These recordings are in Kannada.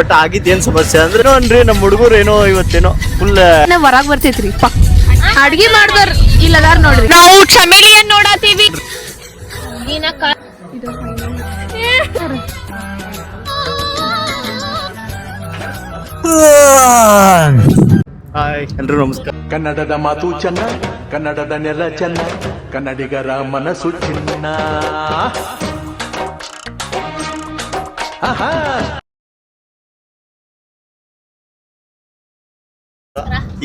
ಬಟ್ ಆಗಿದ್ದೇನ್ ಸಮಸ್ಯೆ ಅಂದ್ರೆ ಅನ್ರಿ ನಮ್ಮ ಹುಡುಗರು ಏನೋ ಇವತ್ತೇನೋ ಫುಲ್ ಹೊರಗ್ ಬರ್ತೈತ್ರಿ ಅಡ್ಗಿ ಮಾಡ್ದವ್ರ ಇಲ್ಲದಾರ ನೋಡ್ರಿ ನಾವು ಚಮೇಲಿಯನ್ ನೋಡಾತೀವಿ. ಹಾಯ್ ಎಲ್ರು ನಮಸ್ಕಾರ. ಕನ್ನಡದ ಮಾತು ಚೆನ್ನ, ಕನ್ನಡದ ನೆಲ ಚೆನ್ನ, ಕನ್ನಡಿಗರ ಮನಸ್ಸು ಚಿನ್ನ.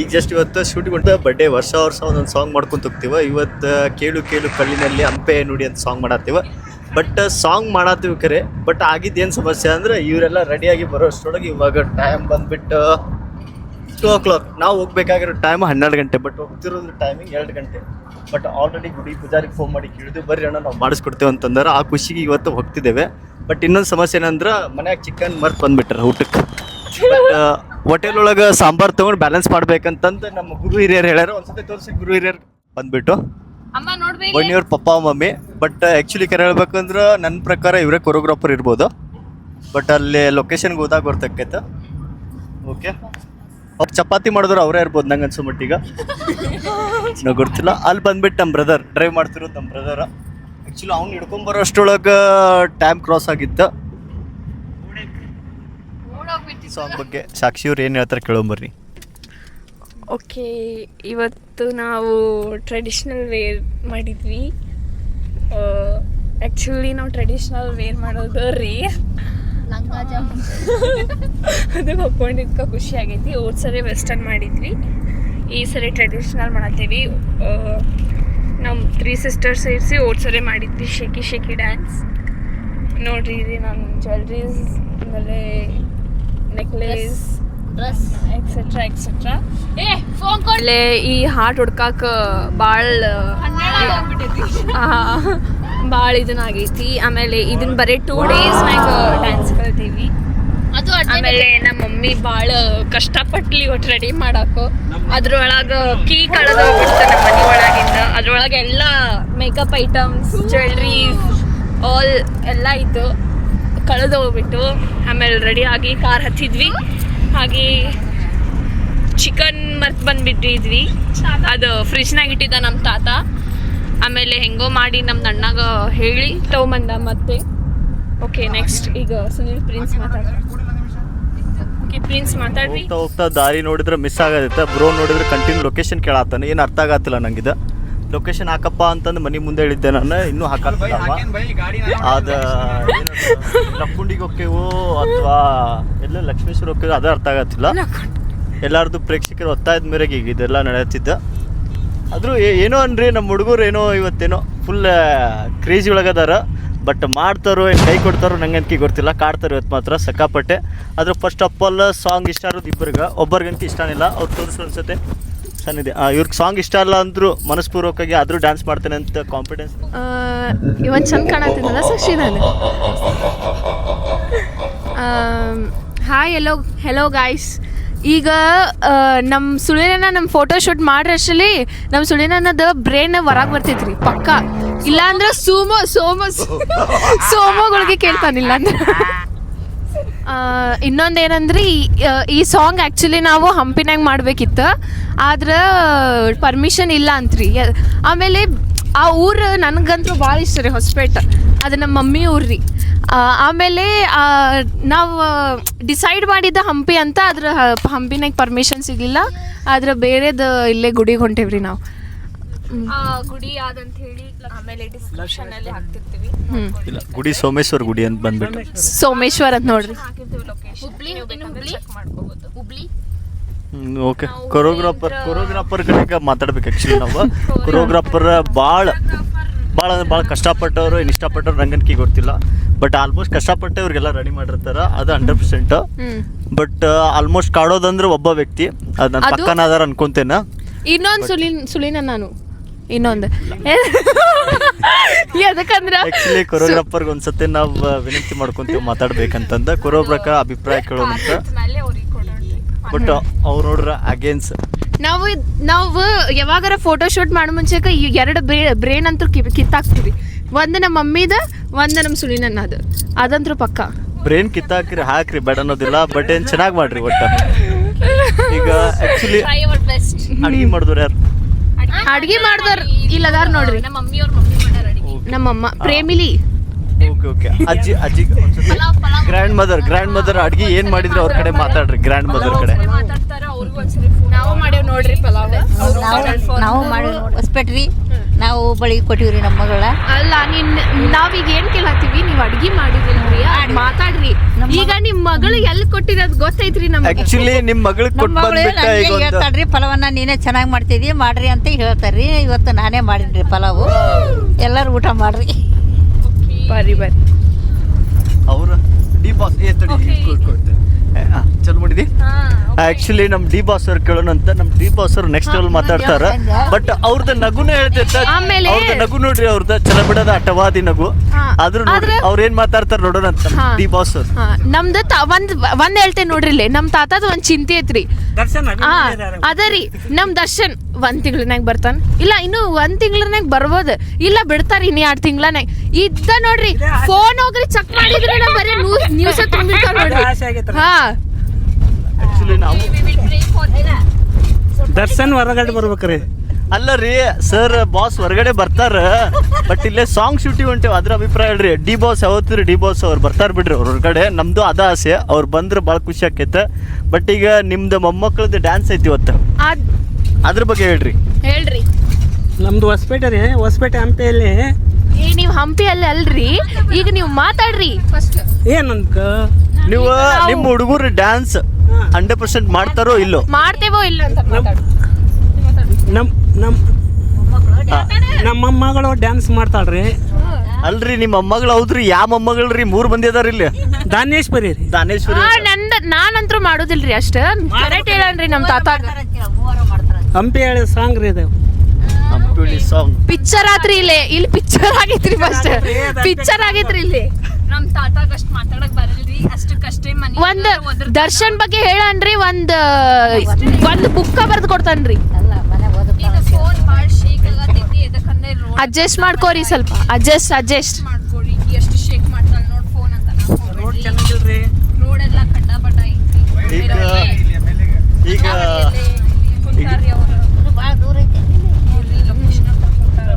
ಈಗ ಜಸ್ಟ್ ಇವತ್ತು ಶೂಟಿಂಗ್ ಹೊಂಟ ಬರ್ಡೇ ವರ್ಷ ಒಂದೊಂದು ಸಾಂಗ್ ಮಾಡ್ಕೊಂತ ಹೋಗ್ತೀವ. ಇವತ್ತು ಕೇಳು ಕೇಳು ಕಲ್ಲಿನಲ್ಲಿ ಹಂಪೆ ನುಡಿ ಅಂತ ಸಾಂಗ್ ಮಾಡತ್ತೀವ. ಬಟ್ ಸಾಂಗ್ ಮಾಡತ್ತೀವಿ ಕರೆ, ಬಟ್ ಆಗಿದ್ದೇನು ಸಮಸ್ಯೆ ಅಂದ್ರೆ ಇವರೆಲ್ಲ ರೆಡಿಯಾಗಿ ಬರೋ ಅಷ್ಟರೊಳಗೆ ಇವಾಗ ಟೈಮ್ ಬಂದ್ಬಿಟ್ಟು 2 o'clock. ನಾವು ಹೋಗ್ಬೇಕಾಗಿರೋ ಟೈಮ್ 12 ಗಂಟೆ, ಬಟ್ ಹೋಗ್ತಿರೋದ್ರ ಟೈಮಿಂಗ್ 2 ಗಂಟೆ. ಬಟ್ ಆಲ್ರೆಡಿ ಗುಡಿ ಪೂಜಾರಿಗೆ ಫೋನ್ ಮಾಡಿ ಕೇಳಿದ್ವಿ, ಬರ್ರಿ ಅಣ್ಣ ನಾವು ಮಾಡಿಸ್ಕೊಡ್ತೇವೆ ಅಂತಂದ್ರೆ ಆ ಖುಷಿಗೆ ಇವತ್ತು ಹೋಗ್ತಿದ್ದೇವೆ. ಬಟ್ ಇನ್ನೊಂದು ಸಮಸ್ಯೆ ಏನಂದ್ರೆ ಮನ್ಯಾಗ ಚಿಕನ್ ಮರ್ತ್ ಬಂದ್ಬಿಟ್ರೆ ಊಟಕ್ಕೆ. ಬಟ್ ಹೋಟೆಲ್ ಒಳಗೆ ಸಾಂಬಾರು ತೊಗೊಂಡು ಬ್ಯಾಲೆನ್ಸ್ ಮಾಡ್ಬೇಕಂತಂದು ನಮ್ಮ ಗುರು ಹಿರಿಯರು ಹೇಳ್ಯಾರ. ಒಂದ್ಸತಿ ತೋರಿಸಿ ಗುರು ಹಿರಿಯರು ಬಂದ್ಬಿಟ್ಟು ಒನ್ನಿಯವ್ರ ಪಪ್ಪ ಮಮ್ಮಿ. ಬಟ್ ಆ್ಯಕ್ಚುಲಿ ಕರೆ ಹೇಳ್ಬೇಕಂದ್ರೆ ನನ್ನ ಪ್ರಕಾರ ಇವರೇ ಕೊರಿಯೋಗ್ರಾಫರ್ ಇರ್ಬೋದು. ಬಟ್ ಅಲ್ಲಿ ಲೊಕೇಶನ್ಗೆ ಹೋದಾಗ ಗೊತ್ತಾಕೈತೆ. ಓಕೆ, ಅವ್ರು ಚಪಾತಿ ಮಾಡಿದ್ರು ಅವರೇ ಇರ್ಬೋದು ನಂಗೆ ಅನ್ಸೋ ಮಟ್ಟಿಗೆ, ನಾವು ಗೊತ್ತಿಲ್ಲ. ಅಲ್ಲಿ ಬಂದ್ಬಿಟ್ಟು ನಮ್ಮ ಬ್ರದರ್ ಡ್ರೈವ್ ಮಾಡ್ತಿರೋದು. ನಮ್ಮ ಬ್ರದರ ಆ್ಯಕ್ಚುಲಿ ಅವ್ನು ಹಿಡ್ಕೊಂಬರೋ ಅಷ್ಟರೊಳಗೆ ಟೈಮ್ ಕ್ರಾಸ್ ಆಗಿತ್ತು. ಸಾಂಗ್ ಬಗ್ಗೆ ಸಾಕ್ಷಿ ಅವ್ರು ಏನು ಹೇಳ್ತಾರೆ ಕೇಳೋಂಬರ್ರಿ. ಓಕೆ, ಇವತ್ತು ನಾವು ಟ್ರೆಡಿಷ್ನಲ್ ವೇರ್ ಮಾಡಿದ್ವಿ. ಆ್ಯಕ್ಚುಲಿ ನಾವು ಟ್ರೆಡಿಷ್ನಲ್ ವೇರ್ ಮಾಡೋದು ರೇರ್. ಅದಕ್ಕೆ ಒಪ್ಕೊಂಡಿದ್ಕ ಖುಷಿ ಆಗೈತಿ. ಹೋದ ಸರಿ ವೆಸ್ಟರ್ನ್ ಮಾಡಿದ್ವಿ, ಈ ಸರಿ ಟ್ರೆಡಿಷ್ನಲ್ ಮಾಡತ್ತೀವಿ. ನಮ್ಮ 3 ಸಿಸ್ಟರ್ಸ್ ಸೇರಿಸಿ ಹೋದ ಸರಿ ಮಾಡಿದ್ವಿ ಶೇಕಿ ಡ್ಯಾನ್ಸ್. ನೋಡ್ರಿ ಇದು ನನ್ನ ಜ್ಯುವೆಲ್ರೀಸ್, ಆಮೇಲೆ ನೆಕ್ಲೇಸ್, ಡ್ರೆಸ್, ಎಕ್ಸೆಟ್ರಾ. ಆಮೇಲೆ ಈ ಹಾರ್ಟ್ ಹುಡ್ಕಾಕ ಭಾಳ ಇದನ್ನಾಗೈತಿ. ಆಮೇಲೆ ಇದನ್ನ ಬರೀ 2 days ಡ್ಯಾನ್ಸ್ ಕಲ್ತೀವಿ. ಆಮೇಲೆ ನಮ್ಮ ಮಮ್ಮಿ ಭಾಳ ಕಷ್ಟಪಟ್ಲಿ ಒಟ್ಟು ರೆಡಿ ಮಾಡಾಕು. ಅದ್ರೊಳಗೆ ಕೀ ಕಳೆದೋಗ್ಬಿಡ್ತಾರೆ ನಮ್ಮ ಮನೆ ಒಳಗಿಂದ. ಅದ್ರೊಳಗೆ ಎಲ್ಲ ಮೇಕಪ್ ಐಟಮ್ಸ್, ಜ್ಯುವೆಲ್ರೀಸ್ ಆಲ್ ಎಲ್ಲ ಇತ್ತು, ಕಳೆದೋಗ್ಬಿಟ್ಟು. ಆಮೇಲೆ ರೆಡಿ ಆಗಿ ಕಾರ್ ಹತ್ತಿದ್ವಿ. ಹಾಗೆ ಚಿಕನ್ ಮರ್ತ್ ಬಂದ್ಬಿಟ್ಟಿದ್ವಿ, ಅದು ಫ್ರಿಜ್ನಾಗ ಇಟ್ಟಿದ್ದ ನಮ್ಮ ತಾತ. ಆಮೇಲೆ ಹೆಂಗೋ ಮಾಡಿ ನಮ್ಮ ಅಣ್ಣಾಗ ಹೇಳಿ ತಗೊಂಬಂದ ಮತ್ತೆ. ಓಕೆ, ನೆಕ್ಸ್ಟ್ ಈಗ ಸುನಿಲ್ ಪ್ರಿನ್ಸ್ ಮಾತಾಡ್ರಿ. ಓಕೆ, ಪ್ರಿನ್ಸ್ ಮಾತಾಡ್ರಿ. ಹೋಗ್ತಾ ದಾರಿ ನೋಡಿದ್ರೆ ಮಿಸ್ ಆಗತ್ತೆ. ಬ್ರೋ ನೋಡಿದ್ರೆ ಕಂಟಿನ್ಯೂ ಲೊಕೇಶನ್ ಕೇಳತ್ತಾನೆ. ಏನು ಅರ್ಥ ಆಗತ್ತಿಲ್ಲ ನಂಗಿದ. ಲೊಕೇಶನ್ ಹಾಕಪ್ಪ ಅಂತಂದು ಮನೆ ಮುಂದೆ ಹೇಳಿದ್ದೆ ನಾನು, ಇನ್ನೂ ಹಾಕತ್ತಿಲ್ಲ. ಅದು ಲಕ್ಕುಂಡಿಗೆ ಹೋಗ್ತೇವೋ ಅಥವಾ ಎಲ್ಲ ಲಕ್ಷ್ಮೇಶ್ವರ ಹೋಗ್ತೇವೋ ಅದು ಅರ್ಥ ಆಗತ್ತಿಲ್ಲ. ಎಲ್ಲಾರ್ದು ಪ್ರೇಕ್ಷಕರು ಒತ್ತಾಯದ ಮೇರೆಗೆ ಈಗ ಇದೆಲ್ಲ ನಡೆಯುತ್ತಿದ್ದ. ಆದರೂ ಏನೋ ಅನ್ರಿ ನಮ್ಮ ಹುಡುಗರು ಏನೋ ಇವತ್ತೇನೋ ಫುಲ್ ಕ್ರೇಜಿ ಒಳಗದಾರ. ಬಟ್ ಮಾಡ್ತಾರೋ ಏನು ಕೈ ಕೊಡ್ತಾರೋ ನಂಗೆ ಅನ್ಕಿ ಗೊತ್ತಿಲ್ಲ. ಕಾಡ್ತಾರೆ ಇವತ್ತು ಮಾತ್ರ ಸಕ್ಕಾಪಟ್ಟೆ. ಆದ್ರೆ ಫಸ್ಟ್ ಆಫ್ ಆಲ್ ಸಾಂಗ್ ಇಷ್ಟ ಇರೋದು ಇಬ್ಬರಿಗೆ, ಒಬ್ಬರಿಗಂತ ಇಷ್ಟನಿಲ್ಲ. ಅವ್ರು ತೋರಿಸು ಅನ್ಸುತ್ತೆ ಸನ್ನಿದೆ. ಇವ್ರಿಗೆ ಸಾಂಗ್ ಇಷ್ಟ ಅಲ್ಲ ಅಂದ್ರು ಮನಸ್ಪೂರ್ವಕವಾಗಿ ಆದರೂ ಡ್ಯಾನ್ಸ್ ಮಾಡ್ತೇನೆ ಅಂತ ಕಾನ್ಫಿಡೆನ್ಸ್. ಇವತ್ತು ಚಂದ ಕಾಣತ್ತಿದ್ದಲ್ಲ ಸಾಕ್ಷಿ ನಾನು. Hi, hello guys. ಈಗ ನಮ್ಮ ಸುಳಿನ ನಮ್ಮ ಫೋಟೋ ಶೂಟ್ ಮಾಡ್ರಷ್ಟಲ್ಲಿ ನಮ್ಮ ಸುಳಿನದ ಬ್ರೇನ್ ಹೊರಗೆ ಬರ್ತೈತ್ರಿ ಪಕ್ಕ. ಇಲ್ಲ ಅಂದ್ರೆ ಸೋಮೋಗಳಿಗೆ ಕೇಳ್ತಾನಿಲ್ಲ ಅಂದ್ರೆ. ಇನ್ನೊಂದೇನಂದ್ರೆ ಈ ಸಾಂಗ್ ಆ್ಯಕ್ಚುಲಿ ನಾವು ಹಂಪಿನಾಗ ಮಾಡ್ಬೇಕಿತ್ತು, ಆದ್ರೆ ಪರ್ಮಿಷನ್ ಇಲ್ಲ ಅಂತ್ರಿ. ಆಮೇಲೆ ಆ ಊರು ನನಗಂತೂ ಭಾಳ ಇಷ್ಟ ರೀ, ಹೊಸಪೇಟೆ. ಅದು ನಮ್ಮ ಮಮ್ಮಿ ಊರು ರೀ. ಆಮೇಲೆ ನಾವು ಡಿಸೈಡ್ ಮಾಡಿದ್ದ ಹಂಪಿ ಅಂತ, ಅದ್ರ ಹಂಪಿನಾಗ ಪರ್ಮಿಷನ್ ಸಿಗಲಿಲ್ಲ. ಆದ್ರೆ ಬೇರೆದು ಇಲ್ಲೇ ಗುಡಿಗೆ ಹೊಂಟೇವ್ರಿ ನಾವು. ಗುಡಿ ಯಾವ್ದಂತ ಹೇಳಿ ಆಮೇಲೆ ಡಿಸ್ಕ್ರಿಪ್ಷನ್ ಅಲ್ಲಿ ಹಾಕ್ತಿರ್ತೀವಿ. ಗುಡಿ ಸೋಮೇಶ್ವರ ಗುಡಿ ಅಂತ ಬಂದ್ಬಿಟ್ಟು ಸೋಮೇಶ್ವರ ಅಂತ ನೋಡ್ರಿ. ಓಕೆ, ಕೊರಿಯೋಗ್ರಾಫರ್ ಕಡೆಗೆ ಮಾತಾಡ್ಬೇಕು. ಆ್ಯಕ್ಚುಲಿ ನಾವು ಕೊರಿಯೋಗ್ರಾಫರ್ ಭಾಳ ಕಷ್ಟಪಟ್ಟವರು, ಏನು ಇಷ್ಟಪಟ್ಟವ್ರು ನಂಗನ್ಕಿ ಗೊತ್ತಿಲ್ಲ. ಬಟ್ ಆಲ್ಮೋಸ್ಟ್ ಕಷ್ಟಪಟ್ಟೆ ಇವ್ರಿಗೆಲ್ಲ ರೆಡಿ ಮಾಡಿರ್ತಾರ, ಅದು 100%. ಬಟ್ ಆಲ್ಮೋಸ್ಟ್ ಕಾಡೋದಂದ್ರೆ ಒಬ್ಬ ವ್ಯಕ್ತಿ, ಅದು ನನ್ನ ಪಕ್ಕನಾದಾರ ಅನ್ಕೊಂತೇನೆ. ಇನ್ನೊಂದು ಸುಳಿನ ನಾನು ಇನ್ನೊಂದು ಯಾಕಂದ್ರೆ ಆ್ಯಕ್ಚುಲಿ ಕೊರಿಯೋಗ್ರಾಫರ್ಗೆ ಒಂದ್ಸತಿ ನಾವು ವಿನಂತಿ ಮಾಡ್ಕೊಂತೀವಿ ಮಾತಾಡ್ಬೇಕಂತಂದ, ಕೊರಿಯೋಗ್ರಾಫರ್ ಅಭಿಪ್ರಾಯ ಕೇಳೋದಂತ. ಬಟ್ ಅವ್ರು ನೋಡ್ರ ಅಗೇನ್ಸ್ ನಾವು ಯಾವಾಗಾರ ಫೋಟೋ ಶೂಟ್ ಮಾಡೋ ಮುಂಚೆಕ 2 ಬ್ರೇನ್ ಅಂತೂ ಕಿತ್ತಾಕ್ತೀವಿ. ಒಂದು ನಮ್ಮ ಮಮ್ಮಿದ, ಒಂದು ನಮ್ಮ ಸುಳಿನನ್ನದು, ಅದಂತೂ ಪಕ್ಕ. ಬ್ರೇನ್ ಕಿತ್ತಾಕ್ರಿ ಹಾಕ್ರಿ ಬೇಡ ಅನ್ನೋದಿಲ್ಲ, ಬಟ್ ಏನ್ ಚೆನ್ನಾಗಿ ಮಾಡ್ರಿ ಒಟ್ಟು. ಈಗ ಆಕ್ಚುಲಿ ಟ್ರೈ ಅವರ್ ಬೆಸ್ಟ್. ಅಡಿಗೆ ಮಾಡಿದ್ರು ಯಾರು? ಅಡ್ಗೆ ಮಾಡ್ದವ್ರ ಇಲ್ಲದಾರ ನೋಡ್ರಿ, ನಮ್ಮ ಮಮ್ಮಿಯವ್ರ ಮಮ್ಮಿ ಮಾಡ್ಯಾರ ಅಡ್ಗೆ. ನಮ್ಮಮ್ಮ ಪ್ರೇಮಿಲಿ. ಓಕೆ ಅಜ್ಜಿ ಗ್ರ್ಯಾಂಡ್ ಮದರ್ ಅಡ್ಗೆ ಏನ್ ಮಾಡಿದ್ರು ಅವ್ರ ಕಡೆ ಮಾತಾಡ್ರಿ. ಗ್ರ್ಯಾಂಡ್ ಮದರ್ ಕಡೆ ಮಾತಾಡ್ತಾರ, ಅವ್ರಿಗೂ ಒಂದ್ಸರಿ ನಾವು ಮಾಡೇವ್ ನೋಡ್ರಿ ಪಲಾವ್. ನಾವು ಮಾಡಿ ಹೊಸ್ಪೆಟ್ರಿ ನಾವು ಬಳಿ ಕೊಟ್ಟಿವ್ರಿ ನಮ್ಮ ಮಗಳ. ಅಲ್ಲ ನಾವೀಗ ಏನ್ ಕೇಳತ್ತೀವಿ, ನೀವ್ ಅಡ್ಗಿ ಮಾಡಿದಿಲ್ರಿ ಮಾತಾಡ್ರಿ. ಈಗ ನಿಮ್ ಮಗಳು ಎಲ್ಲಿ ಕೊಟ್ಟಿರೋದ್ ಗೊತ್ತೈತ್ರಿ ನಮ್ಗೆ. ಆಕ್ಚುಲಿ ನಿಮ್ ಮಗಳಿಗೆ ನಮ್ಮ ಕೊಟ್ಟು ಮಗಳು ಬಂದ್ಬಿಟ್ಟ. ಈಗ ಒಂದು ಹೇಳ್ತಾಳ್ರಿ ಪಲಾವನ್ನ ನೀನೇ ಚೆನ್ನಾಗಿ ಮಾಡ್ತಿದಿ ಮಾಡ್ರಿ ಅಂತ ಹೇಳ್ತಾರ್ರಿ. ಇವತ್ತು ನಾನೇ ಮಾಡಿದ್ರಿ ಪಲಾವು, ಎಲ್ಲರೂ ಊಟ ಮಾಡ್ರಿ. ಬರ್ರಿ ಅವ್ರ ಡಿ ಬಾಸ್ ಚಲೋ ಮಾಡಿದಿ. ಆಕ್ಚುಲಿ ನಮ್ ಡಿ ಬಾಸ್ ಅವ್ರು ಕೇಳೋಣ ಅಂತ, ನಮ್ ಡಿ ಬಾಸ್ ಅವ್ರು ನೆಕ್ಸ್ಟ್ ಲೆವೆಲ್ ಮಾತಾಡ್ತಾರ. ಬಟ್ ಅವ್ರದ್ದು ನಗುನೇ ಹೇಳ್ತೈತ. ಆಮೇಲೆ ಅವ್ರದ್ದು ನಗು ನೋಡ್ರಿ, ಅವ್ರದ್ದು ಚಲ ಬಿಡದ ಅಟವಾದಿ ನಗು. ಆದ್ರೂ ನೋಡ್ರಿ ಅವ್ರ ಏನ್ ಮಾತಾಡ್ತಾರ ನೋಡೋಣ ಅಂತ ಡಿ ಬಾಸ್ ಅವ್ರು. ನಮ್ದು ಒಂದ್ ಹೇಳ್ತೇನೆ ನೋಡ್ರಿ, ಇಲ್ಲಿ ನಮ್ ತಾತದ ಒಂದ್ ಚಿಂತೆ ಐತ್ರಿ. ಅದರಿ ನಮ್ ದರ್ಶನ್ 1 ತಿಂಗಳನ್ಯಾಗ ಬರ್ತಾನ, ಇಲ್ಲ ಇನ್ನು 1 ತಿಂಗಳನ್ಯಾಗ ಬರ್ಬೋದು, ಇಲ್ಲ ಬಿಡ್ತಾರ ಇನ್ನು 2 ತಿಂಗಳನ್ಯಾಗ ಇದ್ದ ನೋಡ್ರಿ. ಫೋನ್ ಹೋಗ್ರಿ ಚೆಕ್ ಮಾಡಿದ್ರೆ ನಾ ಬರೀ ನ್ಯೂಸ್ ತುಂಬಿರ್ತಾವ ನೋಡ್ರಿ. ಹಾ ಆಕ್ಚುಲಿ ನಾವು ದರ್ಶನ್ ಹೊರಗಡೆ ಬರ್ಬೇಕ್ರಿ. ಅಲ್ಲ ರೀ ಸರ್, ಬಾಸ್ ಹೊರಗಡೆ ಬರ್ತಾರ, ಬಟ್ ಇಲ್ಲೇ ಸಾಂಗ್ ಶೂಟಿಂಗ್ ಹೊಂಟೇವ್. ಅದ್ರ ಅಭಿಪ್ರಾಯ ಹೇಳ್ರಿ. ಡಿ ಬಾಸ್ ಯಾವತ್ರಿ ಡಿ ಬಾಸ್ ಅವ್ರು ಬರ್ತಾರ ಬಿಡ್ರಿ ಅವ್ರ ಹೊರಗಡೆ. ನಮ್ದು ಅದ ಆಸೆ, ಅವ್ರು ಬಂದ್ರೆ ಭಾಳ ಖುಷಿ ಆಕೈತೆ. ಬಟ್ ಈಗ ನಿಮ್ದು ಮೊಮ್ಮಕ್ಕಳದ್ದು ಡ್ಯಾನ್ಸ್ ಐತಿ ಇವತ್ತು, ಅದ್ರ ಬಗ್ಗೆ ಹೇಳ್ರಿ. ನಮ್ದು ಹೊಸಪೇಟೆ ಹಂಪಿಯಲ್ಲಿ ನೀವ್ ಹಂಪಿ ಅಲ್ರಿ, ಈಗ ನೀವ್ ಮಾತಾಡ್ರಿ ಫಸ್ಟ್. ಏನಂತ ನೀವು ನಿಮ್ಮ ಹುಡುಗರು ಡ್ಯಾನ್ಸ್ 100% ಮಾಡ್ತಾರೋ ಇಲ್ಲೋ? ಮಾಡ್ತೇವೋ ಇಲ್ಲ ಅಂತ ಮಾತಾಡ್ರಿ. ನಮ್ಮ ಮಗಳು ಡ್ಯಾನ್ಸ್ ಮಾಡ್ತಾಳ್ರಿ. ಅಲ್ರಿ ನಿಮ್ಮ ಮೊಮ್ಮಗಳು ಹೌದ್ರಿ? ಯಾವ ಮೊಮ್ಮಗಳ್ರಿ? 3 ಮಂದಿ ಅದಾರ ಇಲ್ಲಿ. ದಾನೇಶ್ವರಿ ರೀ. ದಾನೇಶ್ವರಿ ನಾನಂತ್ರು ಮಾಡೋದಿಲ್ರಿ ಅಷ್ಟ. ಕರೆಕ್ಟ್ ಹೇಳನ್ರಿ ನಮ್ ತಾತ. ಹಂಪಿ ಹೇಳಿ ಸಾಂಗ್ ರೀ ಇದು. ಸಾಂಗ್ ಪಿಕ್ಚರ್ ಆತ್ರಿ ಇಲ್ಲಿ ಪಿಕ್ಚರ್ ಆಗೈತ್ರಿ. ಫಸ್ಟ್ ಪಿಕ್ಚರ್ ಆಗೈತ್ರಿ ಇಲ್ಲಿ. ನಮ್ ತಾತಾಗ ಅಷ್ಟ್ ಮಾತಾಡಕ್ ಬರಲ್ರಿ, ಅಷ್ಟಕ್ಕಷ್ಟೇ. ಒಂದ್ ದರ್ಶನ್ ಬಗ್ಗೆ ಹೇಳನ್ರಿ, ಒಂದ್ ಬುಕ್ಕ ಬರ್ದ್ ಕೊಡ್ತಾನ್ರಿ. ಅಡ್ಜಸ್ಟ್ ಮಾಡ್ಕೋರಿ ಸ್ವಲ್ಪ, ಅಡ್ಜಸ್ಟ್ ಮಾಡ್ಕೋರಿ. ಎಷ್ಟು ಶೇಕ್ ಮಾಡ್ತಾಳ ನೋಡ್ ಫೋನ್ ಅಂತ. ರೋಡ್ ಚೆನ್ನಾಗಿಲ್ರಿ, ರೋಡ್ ಎಲ್ಲ ಕಡ್ಡಾಬಡ್ಡ ಐತಿ. ಈಗ ಭಾಳ ದೂರ ಐತೆ.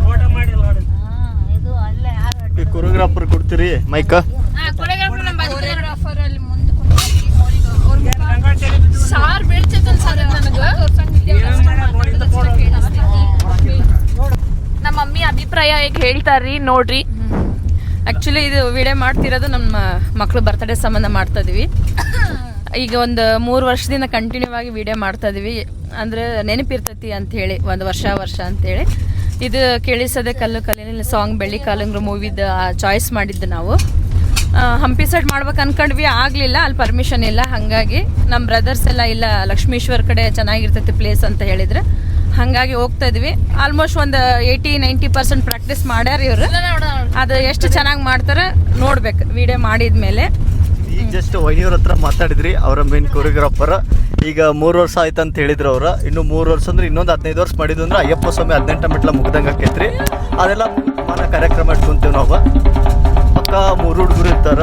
ರೋಡ ಮಾಡಿಲ್ಲ ನೋಡಿ. ಕೊರಿಯೋಗ್ರಾಫರ್ ಕೊಡ್ತೀರಿ ಮೈಕ? ಕೊರಿಯೋಗ್ರಾಫರ್ ಅಲ್ಲಿ ಮುಂದೆ ಸಾರ್ ಬೀಳ್ತೈತಲ್ ಸರ್ ನನಗ. ನಮ್ಮ ಮಮ್ಮಿ ಅಭಿಪ್ರಾಯ ಈಗ ಹೇಳ್ತಾರ್ರಿ ನೋಡ್ರಿ. ಆಕ್ಚುಲಿ ಇದು ವಿಡಿಯೋ ಮಾಡ್ತಿರೋದು ನಮ್ಮ ಮಕ್ಳು ಬರ್ತಡೇ ಸಂಬಂಧ ಮಾಡ್ತಾ ಇದೀವಿ. ಈಗ ಒಂದು 3 ವರ್ಷದಿಂದ ಕಂಟಿನ್ಯೂ ಆಗಿ ವಿಡಿಯೋ ಮಾಡ್ತಾ ಇದೀವಿ. ಅಂದ್ರೆ ನೆನಪಿರ್ತೈತಿ ಅಂತ ಹೇಳಿ, ಒಂದು ವರ್ಷ ಅಂತೇಳಿ. ಇದು ಕೇಳಿಸದೆ ಕಲ್ಲು ಕಲ್ಲಿನಲ್ಲಿ ಸಾಂಗ್ ಬೆಳ್ಳಿ ಕಾಲಂಗ್ರ ಮೂವಿದ ಚಾಯ್ಸ್ ಮಾಡಿದ್ದು ನಾವು. ಹಂಪಿ ಸೈಡ್ ಮಾಡ್ಬೇಕು ಅನ್ಕೊಂಡ್ವಿ, ಆಗಲಿಲ್ಲ, ಅಲ್ಲಿ ಪರ್ಮಿಷನ್ ಇಲ್ಲ. ಹಾಗಾಗಿ ನಮ್ಮ ಬ್ರದರ್ಸ್ ಎಲ್ಲ ಇಲ್ಲ ಲಕ್ಷ್ಮೀಶ್ವರ ಕಡೆ ಚೆನ್ನಾಗಿರ್ತೈತಿ ಪ್ಲೇಸ್ ಅಂತ ಹೇಳಿದ್ರೆ ಹಾಗಾಗಿ ಹೋಗ್ತಾ ಇದ್ವಿ. ಆಲ್ಮೋಸ್ಟ್ ಒಂದು 80-90% ಪ್ರಾಕ್ಟೀಸ್ ಮಾಡ್ಯಾರ ಇವರು. ಅದು ಎಷ್ಟು ಚೆನ್ನಾಗಿ ಮಾಡ್ತಾರೆ ನೋಡ್ಬೇಕು ವಿಡಿಯೋ ಮಾಡಿದ್ಮೇಲೆ. ಈಗ ಜಸ್ಟ್ ವೈನಿಯವ್ರ ಹತ್ರ ಮಾತಾಡಿದ್ರಿ, ಅವರ ಮೇನ್ ಕೊರಿಯೋಗ್ರಾಫರ್. ಈಗ 3 ವರ್ಷ ಆಯ್ತು ಅಂತ ಹೇಳಿದ್ರು ಅವ್ರ. ಇನ್ನು 3 ವರ್ಷ ಅಂದ್ರೆ ಇನ್ನೊಂದು 15 ವರ್ಷ ಮಾಡಿದ್ವಿ ಅಂದ್ರೆ ಅಯ್ಯಪ್ಪ ಸ್ವಾಮಿ 18 ಮೆಟ್ಲ ಮುಗ್ದಂಗೆ ಆಕೈತ್ರಿ. ಅದೆಲ್ಲ ಮಾನ ಕಾರ್ಯಕ್ರಮ ಇಟ್ಕೊಂತೀವಿ ನಾವು. ಪಕ್ಕ 3 ಹುಡುಗರು ಇರ್ತಾರ.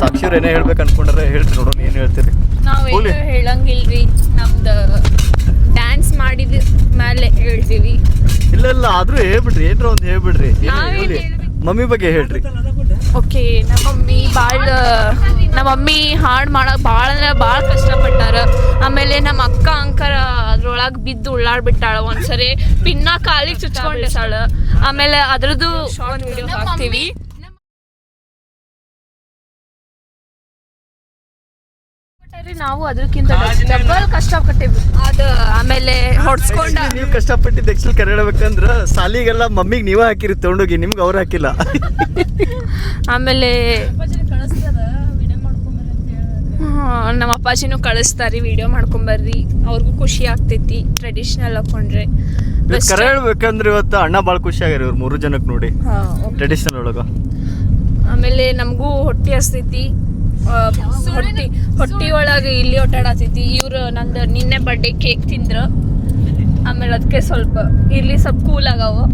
ಸಾಕ್ಷಿಯವ್ರು ಏನೇ ಹೇಳ್ಬೇಕು ಅನ್ಕೊಂಡ್ರೆ ಹೇಳ್ರಿ, ನೋಡೋಣ ಏನು ಹೇಳ್ತೀರಿ. ನಾವೇನು ಹೇಳಂಗಿಲ್ರಿ, ನಮ್ದು ಡ್ಯಾನ್ಸ್ ಮಾಡಿದ ಮೇಲೆ ಹೇಳ್ತೀವಿ. ಇಲ್ಲ ಆದ್ರೂ ಹೇಳ್ಬಿಡ್ರಿ, ಏನ್ರ ಒಂದು ಹೇಳ್ಬಿಡ್ರಿ. ಮಮ್ಮಿ ಬಗ್ಗೆ ಹೇಳ್ರಿ. ಓಕೆ, ನಮ್ಮ ಮಮ್ಮಿ ಹಾಡು ಮಾಡಕ್ ಭಾಳ ಅಂದ್ರೆ ಭಾಳ ಕಷ್ಟಪಟ್ಟಾರ. ಆಮೇಲೆ ನಮ್ಮ ಅಕ್ಕ ಅಂಕರ ಅದ್ರೊಳಗೆ ಬಿದ್ದು ಉಳ್ಳಾಡ್ಬಿಟ್ಟಾಳ. ಒಂದ್ಸರಿ ಪಿನ್ನ ಕಾಲಿಗೆ ಚುಚ್ಕೊಂಡಿರ್ತಾಳ. ಆಮೇಲೆ ಅದ್ರದ್ದು ಶಾರ್ಟ್ ವಿಡಿಯೋ ಹಾಕ್ತೀವಿ. ನಾವು ಅದಕ್ಕಿಂತ ಡಬಲ್ ಕಷ್ಟಪಟ್ಟಿವಿ. ಅದು ಆಮೇಲೆ ಹೊಡ್ಸ್ಕೊಂಡ. ನೀವು ಕಷ್ಟಪಟ್ಟಿದ್ದು ಎಕ್ಸಲ್ ಕರೆ ಹೇಳ್ಬೇಕಂದ್ರ ಸಾಲಿಗೆಲ್ಲ ಮಮ್ಮಿಗೆ ನೀವೇ ಹಾಕಿರಿ ತಗೊಂಡೋಗಿ, ನಿಮ್ಗೆ ಅವ್ರು ಹಾಕಿಲ್ಲ. ಆಮೇಲೆ ನಮ್ಮ ಅಪ್ಪಾಜಿನೂ ಕಳಿಸ್ತಾರಿ, ವಿಡಿಯೋ ಮಾಡ್ಕೊಂಬರ್ರಿ, ಅವ್ರಿಗೂ ಖುಷಿ ಆಗ್ತೈತಿ ಟ್ರೆಡಿಷನಲ್ ಹಾಕೊಂಡ್ರೆ. ಕರೆ ಹೇಳ್ಬೇಕಂದ್ರೆ ಇವತ್ತು ಅಣ್ಣ ಭಾಳ ಖುಷಿ ಆಗ್ಯಾರ ಇವ್ರು 3 ಜನಕ್ಕೆ ನೋಡಿ ಟ್ರೆಡಿಷನಲ್ ಒಳಗ. ಆಮೇಲೆ ನಮಗೂ ಹೊಟ್ಟೆ ಹಸ್ತೈತಿ, ಹೊಟ್ಟಿ ಒಳಗೆ ಇಲ್ಲಿ ಒಟ್ಟಾಡತೈತಿ. ಇವ್ರು ನಂದು ನಿನ್ನೆ ಬರ್ಡೇ ಕೇಕ್ ತಿಂದ್ರು. ಆಮೇಲೆ ಅದಕ್ಕೆ ಸ್ವಲ್ಪ ಇಲ್ಲಿ ಸ್ವಲ್ಪ ಕೂಲ್ ಆಗವು.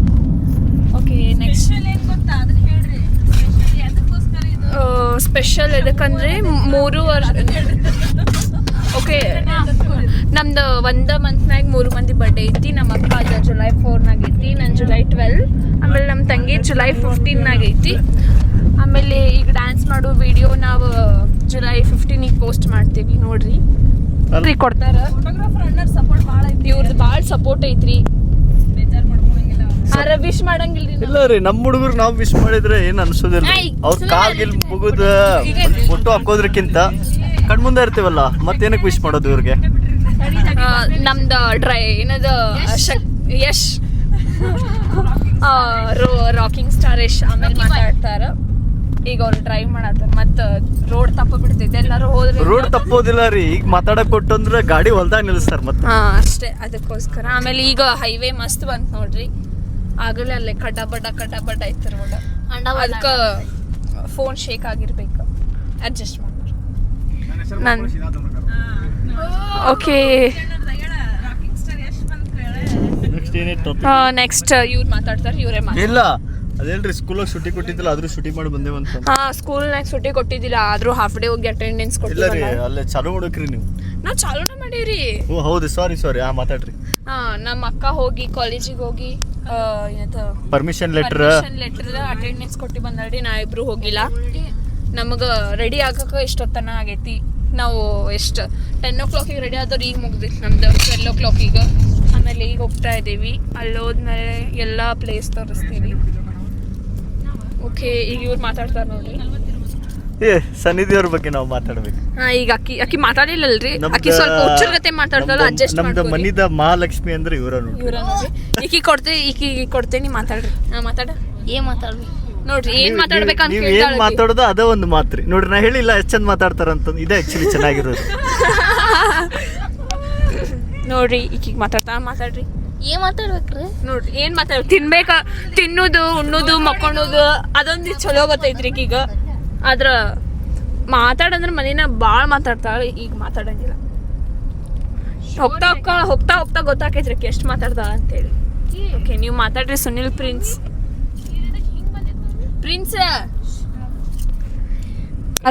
ಓಕೆ, ನೆಕ್ಸ್ಟ್ ಏನು ಗೊತ್ತಾ ಅದನ್ನ ಹೇಳ್ರಿ. ಅದಕ್ಕೋಸ್ಕರ ಇದು ಸ್ಪೆಷಲ್ ಎದಕ್ಕಂದ್ರೆ 3 ವರ್ಷ ಓಕೆ ನಮ್ದು ಒಂದು ಮಂತ್ನಾಗ 3 ಮಂದಿ ಬರ್ಡೇ ಐತಿ. ನಮ್ಮ ಅಕ್ಕ ಅದ ಜುಲೈ 4ನಾಗ ಐತಿ, ನನ್ನ ಜುಲೈ 12, ಆಮೇಲೆ ನಮ್ಮ ತಂಗಿ ಜುಲೈ 15ನಾಗ ಐತಿ. ಆಮೇಲೆ ಈಗ ಡ್ಯಾನ್ಸ್ ಮಾಡೋ ವಿಡಿಯೋ ನಾವು ಜುಲೈ 15ಗೆ ಪೋಸ್ಟ್ ಮಾಡ್ತೀವಿ ನೋಡ್ರಿ. ಕೊಡ್ತಾರ ಸಪೋರ್ಟ್ ಭಾಳ ಐತಿ, ಇವ್ರದ್ದು ಭಾಳ ಸಪೋರ್ಟ್ ಐತ್ರಿ. ವಿಶ್ ಮಾಡಂಗಿಲ್ರಿ ಇಲ್ಲ ರೀ, ನಮ್ಮ ಹುಡುಗರು ನಾವು ವಿಶ್ ಮಾಡಿದ್ರೆ ಏನ್ ಅನ್ಸೋದಿಲ್ಲ. ಅವ್ರ ಕಾಲ್ಗಿಲ್ ಮುಗಿದ ಫೋಟೋ ಹಾಕೋದ್ರಕ್ಕಿಂತ ಕಣ್ಮುಂದೆ ಇರ್ತೀವಲ್ಲ, ಮತ್ತೇನಕ್ಕೆ ವಿಶ್ ಮಾಡೋದು ಇವ್ರಿಗೆ? ನಮ್ದು ಏನದ ಯಶ್ ರಾಕಿಂಗ್ ಸ್ಟಾರ್ ಯಶ್ ಆಮೇಲೆ ಮಾತಾಡ್ತಾರ. ಈಗ ಅವ್ರು ಡ್ರೈವ್ ಮಾಡತ್ತಾರ, ಮತ್ತ ರೋಡ್ ತಪ್ಪ ಬಿಡ್ತೈತೆ. ಎಲ್ಲಾರು ಹೋದ್ರೆ ರೋಡ್ ತಪ್ಪೋದಿಲ್ಲ ರೀ, ಈಗ ಮಾತಾಡಕ್ ಕೊಟ್ಟು ಅಂದ್ರೆ ಗಾಡಿ ಹೊಲ್ದಾಗ ನಿಲ್ಲಿಸ್ತಾರ ಮತ್ತೆ. ಅಷ್ಟೇ, ಅದಕ್ಕೋಸ್ಕರ. ಆಮೇಲೆ ಈಗ ಹೈವೇ ಮಸ್ತ್ ಬಂತ್ ನೋಡ್ರಿ. ಆಗಲೇ ಅಲ್ಲೇ ಕಡ್ಡ ಬಡ್ಡ ಐತೆ ರೋಡ್. ಅದಕ್ಕೆ ಫೋನ್ ಶೇಕ್ ಆಗಿರ್ಬೇಕು, ಅಡ್ಜಸ್ಟ್ ಮಾಡ್ರಿ. ಓಕೆ, ನೆಕ್ಸ್ಟ್ ಇವ್ರು ಮಾತಾಡ್ತಾರೆ, ಇವರೇ ಇಲ್ಲ ಅದೇನ್ರಿ ಸ್ಕೂಲಾಗ ಶೂಟಿ ಕೊಟ್ಟಿದ್ದಿಲ್ಲ, ಆದ್ರೂ ಶೂಟಿ ಮಾಡಿ ಬಂದೇವಂತ. ಸ್ಕೂಲ್ನಾಗ ಶೂಟಿ ಕೊಟ್ಟಿದ್ದಿಲ್ಲ, ಆದ್ರೂ ಹಾಫ್ ಡೇ ಹೋಗಿ ಅಟೆಂಡೆನ್ಸ್ ಇಲ್ಲ ರೀ, ಅಲ್ಲೇ ಚಾಲು ಮಾಡಕ್ರಿ ನೀವು. ನಾವು ಚಾಲೂನ ಮಾಡೀವ್ರಿ. ಓ ಹೌದು, ಸಾರಿ ಮಾತಾಡ್ರಿ. ನಮ್ಮ ಅಕ್ಕ ಹೋಗಿ ಕಾಲೇಜಿಗೆ ಹೋಗಿ ಪರ್ಮಿಷನ್ ಲೆಟರ್ ಅಟೆಂಡೆನ್ಸ್ ಕೊಟ್ಟು ಬಂದಾಳ್ರಿ. ನಾ ಇಬ್ರು ಹೋಗಿಲ್ಲ. ನಮಗ ರೆಡಿ ಆಗಕ ಎಷ್ಟೊತ್ತನ ಆಗೈತಿ. ನಾವು ಎಷ್ಟು 10 o'clock ರೆಡಿ ಆದವ್ರು, ಈಗ ಮುಗ್ದೈತಿ ನಮ್ದು 12 o'clock. ಆಮೇಲೆ ಈಗ ಹೋಗ್ತಾ ಇದ್ದೀವಿ. ಅಲ್ಲಿ ಹೋದ್ಮೇಲೆ ಎಲ್ಲ ಪ್ಲೇಸ್ ತೋರಿಸ್ತೀವಿ. ಓಕೆ, ಈಗ ಇವ್ರು ಮಾತಾಡ್ತಾರೆ ನೋಡ್ರಿ. ಸನ್ನಿಧಿ ಅವ್ರ ಬಗ್ಗೆ ನಾವು ಮಾತಾಡ್ಬೇಕು. ಈಗ ಅಕ್ಕಿ ಮಾತಾಡಿಲ್ಲಲ್ರಿ, ಅಕ್ಕಿ ಸ್ವಲ್ಪ ಹುಚ್ಚರ್ಗತೆ ಮಾತಾಡ್ತಾಳ, ಅಡ್ಜಸ್ಟ್ ನಮ್ದು ಮನಿದ ಮಹಾಲಕ್ಷ್ಮಿ ಅಂದ್ರೆ ಇವರ ನೋಡ್ರಿ. ಈಕಿ ಕೊಡ್ತೇನಿ, ಮಾತಾಡ್ರಿ. ಮಾತಾಡ, ಏನ್ ಮಾತಾಡ್ಬೇಕು ನೋಡ್ರಿ, ಏನ್ ಮಾತಾಡ್ಬೇಕಂತ ನೀವ್ ಏನ್ ಮಾತಾಡೋದು ಅದ ಒಂದು ಮಾತ್ರಿ ನೋಡ್ರಿ. ನಾ ಹೇಳಿಲ್ಲ ಎಷ್ಟು ಚಂದ ಮಾತಾಡ್ತಾರಂತ, ಇದೇ ಆಕ್ಚುಲಿ ಚೆನ್ನಾಗಿರೋದು. ನೋಡ್ರಿ, ಈಕಿಗೆ ಮಾತಾಡ್ರಿ. ಏನ್ ಮಾತಾಡ್ಬೇಕ್ರಿ? ನೋಡ್ರಿ, ಏನ್ ತಿನ್ನೋದು, ಉಣ್ಣೋದು, ಮಕ್ಕೊಳೋದು ಅದೊಂದು ಚಲೋ ಗೊತ್ತೈತ್ರಿ ಈಗ. ಆದ್ರ ಮಾತಾಡಂದ್ರೆ ಮನೇನ ಭಾಳ ಮಾತಾಡ್ತಾಳ, ಈಗ ಮಾತಾಡಂಗಿಲ್ಲ. ಹೋಗ್ತಾ ಗೊತ್ತಾಕೈತ್ರಿ ಎಷ್ಟು ಮಾತಾಡ್ತಾಳ ಅಂತೇಳಿ. ಓಕೆ, ನೀವು ಮಾತಾಡ್ರಿ. ಸುನಿಲ್ ಪ್ರಿನ್ಸ್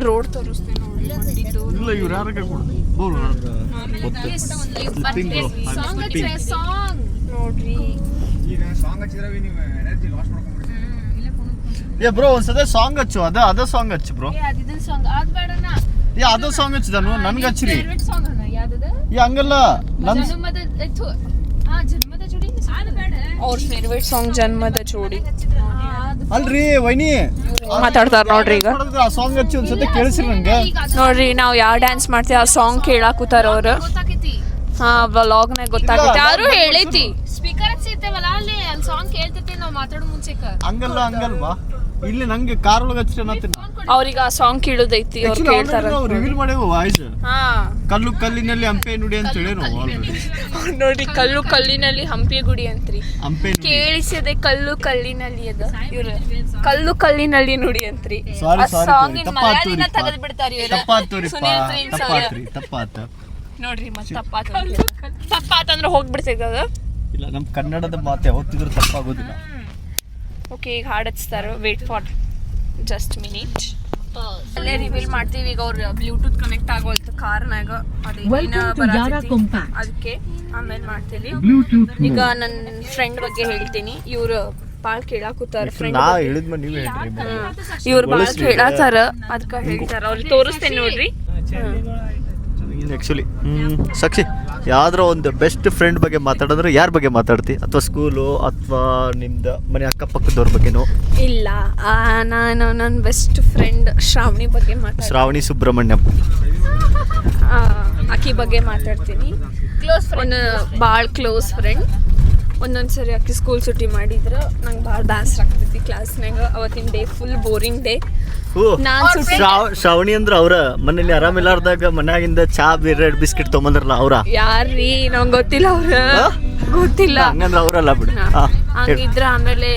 ರೋಡ್ ತೋರಿಸ್ತೇನೆ ನೋಡ್ರಿ. ಬ್ರೋ ಒಂದ್ಸದ ಸಾಂಗ್ ಹಚ್ಚು, ಅದ ಸಾಂಗ್ ಹಚ್ಚು ಬ್ರೋ. ಅದು ಸಾಂಗ್ ಹಚ್ಚಿದನು ನನ್ಗೆ ಹಚ್ಚಿರಿ. ಹಂಗಲ್ಲ, ಅವ್ರ ಫೇವ್ರೇಟ್ ಸಾಂಗ್ ಜನ್ಮದ ಜೋಡಿ ಅಲ್ರಿ ವೈನಿ ಮಾತಾಡ್ತಾರ ನೋಡ್ರಿ. ಈಗ ಆ ಸಾಂಗ್ ಹಚ್ಚಿ ಒಂದ್ಸತಿ ಕೇಳಿಸ್ರಿ ನಂಗೆ. ನೋಡ್ರಿ, ನಾವು ಯಾವ ಡ್ಯಾನ್ಸ್ ಮಾಡ್ತೀವಿ ಆ ಸಾಂಗ್ ಕೇಳಾಕೂತಾರ ಅವ್ರು. ವ್ಲಾಗ್ನಾಗ ಗೊತ್ತಾಗೈತಿ, ಯಾರು ಹೇಳೈತಿ. ಸ್ಪೀಕರ್ ಹಚ್ಚಿರ್ತೇವಲ್ಲ, ಅಲ್ಲಿ ಸಾಂಗ್ ಕೇಳ್ತಿರ್ತೀವಿ ನಾವು ಮಾತಾಡೋ ಮುಂಚೆಕ. ಹಂಗಲ್ವಾ, ಇಲ್ಲಿ ನಂಗೆ ಕಾರ್ ಒಳಗೆ ಹಚ್ಚಿ ಅವ್ರಿಗೆ ಆ ಸಾಂಗ್ ಕೇಳೋದೈತಿ, ಅವ್ರು ಕೇಳ್ತಾರ. ರಿವೀಲ್ ಮಾಡೇವು ವಾಯ್ಸ್. ಕಲ್ಲು ಕಲ್ಲಿನಲ್ಲಿ ಹಂಪೆ ನುಡಿ ಅಂತ ಹೇಳಿ ನೋಡ್ರಿ, ಕಲ್ಲು ಕಲ್ಲಿನಲ್ಲಿ ಹಂಪಿ ಗುಡಿ ಅಂತ್ರಿ. ಕೇಳಿಸದೆ ಕಲ್ಲು ಕಲ್ಲಿನಲ್ಲಿ ಅದ, ಇವ್ರ ಕಲ್ಲು ಕಲ್ಲಿನಲ್ಲಿ ನುಡಿ ಅಂತ್ರಿ. ಸಾಂಗ್ ಮಲಯಾಳಿನ ತೆಗೆದು ಬಿಡ್ತಾರಿ ತಪ್ಪಾತ ನೋಡ್ರಿ. ಮತ್ತೆ ತಪ್ಪಾತಂದ್ರೆ ಹೋಗ್ಬಿಡ್ತೈತೆ ಅದು. ಇಲ್ಲ, ನಮ್ ಕನ್ನಡದ ಮಾತೆ ಹೊತ್ತಿದ್ರು ತಪ್ಪಾಗೋದಿಲ್ಲ. ಓಕೆ, ಈಗ ಹಾಡು ಹಚ್ತಾರ. Wait for just minute. ಅಲ್ಲೇ ರಿವೀಲ್ ಮಾಡ್ತೀವಿ. ಈಗ ಅವ್ರ ಬ್ಲೂಟೂತ್ ಕನೆಕ್ಟ್ ಆಗೋಲ್ತು ಕಾರ್ನಾಗ, ಅದಕ್ಕೆ ಆಮೇಲೆ ಮಾಡ್ತೀವಿ. ಈಗ ನನ್ನ ಫ್ರೆಂಡ್ ಬಗ್ಗೆ ಹೇಳ್ತೀನಿ. ಇವ್ರು ಬಾಳ್ ಕೇಳಾಕೂತಾರ. ಫ್ರೆಂಡ್ ಇವ್ರು ಬಾಳ್ ಕೇಳಾತಾರ, ಅದಕ್ಕೆ ಹೇಳ್ತಾರ. ಅವ್ರಿಗೆ ತೋರಿಸ್ತೇನೆ ನೋಡ್ರಿ. ಆಕ್ಚುಲಿ ಸಾಕ್ಷಿ, ಯಾವ್ದ್ರ ಒಂದು ಬೆಸ್ಟ್ ಫ್ರೆಂಡ್ ಬಗ್ಗೆ ಮಾತಾಡಿದ್ರೆ ಯಾರ ಬಗ್ಗೆ ಮಾತಾಡ್ತಿ? ಅಥವಾ ಸ್ಕೂಲು ಅಥವಾ ನಿಮ್ದು ಮನೆ ಅಕ್ಕಪಕ್ಕದವ್ರ ಬಗ್ಗೆನೋ? ಇಲ್ಲ, ನಾನು ನನ್ನ ಬೆಸ್ಟ್ ಫ್ರೆಂಡ್ ಶ್ರಾವಣಿ ಬಗ್ಗೆ ಶ್ರಾವಣಿ ಸುಬ್ರಹ್ಮಣ್ಯಂ ಆಕಿ ಬಗ್ಗೆ ಮಾತಾಡ್ತೀನಿ. ಭಾಳ ಕ್ಲೋಸ್ ಫ್ರೆಂಡ್. ಒಂದೊಂದ್ಸರಿ ಆಕಿ ಸ್ಕೂಲ್ ಸುಟ್ಟಿ ಮಾಡಿದ್ರೆ ನಂಗೆ ಭಾಳ ಬೇಸರ ಆಗ್ತೈತಿ ಕ್ಲಾಸ್ನಾಗ. ಅವತ್ತಿನ day full boring day. Shravani ಅಂದ್ರ ಅವ್ರ ಮನೇಲಿ ಆರಾಮಿಲ್ಲಾರ್ದಾಗ ಮನ್ಯಾಗಿಂದ ಚಾ ಬೇರೆ ಬಿಸ್ಕಿಟ್ ತೊಗೊಂಬಂದ್ರಲ್ಲ ಅವ್ರ? ಯಾರ್ರೀ, ನಂಗೆ ಗೊತ್ತಿಲ್ಲ. ಗೊತ್ತಿಲ್ಲ ಹಂಗಂದ್ರ ಅವ್ರಲ್ಲ ಬಿಡು. ಹಂಗಿದ್ರ ಆಮೇಲೆ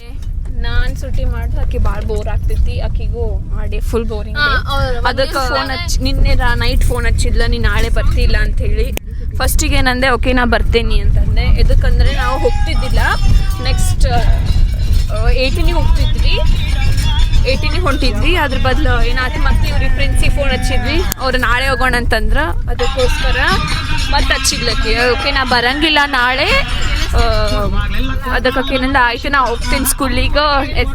ನಾನ್ ಸುಟ್ಟಿ ಮಾಡಿದ್ರೆ ಆಕಿ ಭಾಳ ಬೋರ್ ಆಗ್ತೈತಿ. ಆಕಿಗೂ ಆ ಡೇ ಫುಲ್ ಬೋರಿಂಗ್. ಅದಕ್ಕೆ ಫೋನ್ ನಿನ್ನೆ ನೈಟ್ ಫೋನ್ ಹಚ್ಚಿದ್ಲ, ನೀ ನಾಳೆ ಬರ್ತಿಲ್ಲ ಅಂತ ಹೇಳಿ. ಫಸ್ಟಿಗೆ ಏನಂದೆ, ಓಕೆ ನಾ ಬರ್ತೇನೆ ಅಂತಂದೆ. ಎದಕ್ಕಂದ್ರೆ ನಾವು ಹೋಗ್ತಿದ್ದಿಲ್ಲ, ನೆಕ್ಸ್ಟ್ 18ಗೆ ಹೋಗ್ತಿದ್ವಿ. 18 ಹೊಂಟಿದ್ವಿ. ಅದ್ರ ಬದಲು ಏನಾಯ್ತು ಮತ್ತೆ ಇವ್ರಿಗೆ ಪ್ರಿನ್ಸಿಗೆ ಫೋನ್ ಹಚ್ಚಿದ್ವಿ. ಅವ್ರು ನಾಳೆ ಹೋಗೋಣ ಅಂತಂದ್ರೆ ಅದಕ್ಕೋಸ್ಕರ ಮತ್ತೆ ಹಚ್ಚಿದ್ಲಕ್ಕೆ. ಓಕೆ ನಾ ಬರಂಗಿಲ್ಲ ನಾಳೆ, ಅದಕ್ಕೆ ಏನಂದ ಆಯ್ತು ನಾ ಹೋಗ್ತೀನಿ ಸ್ಕೂಲಿಗೆ,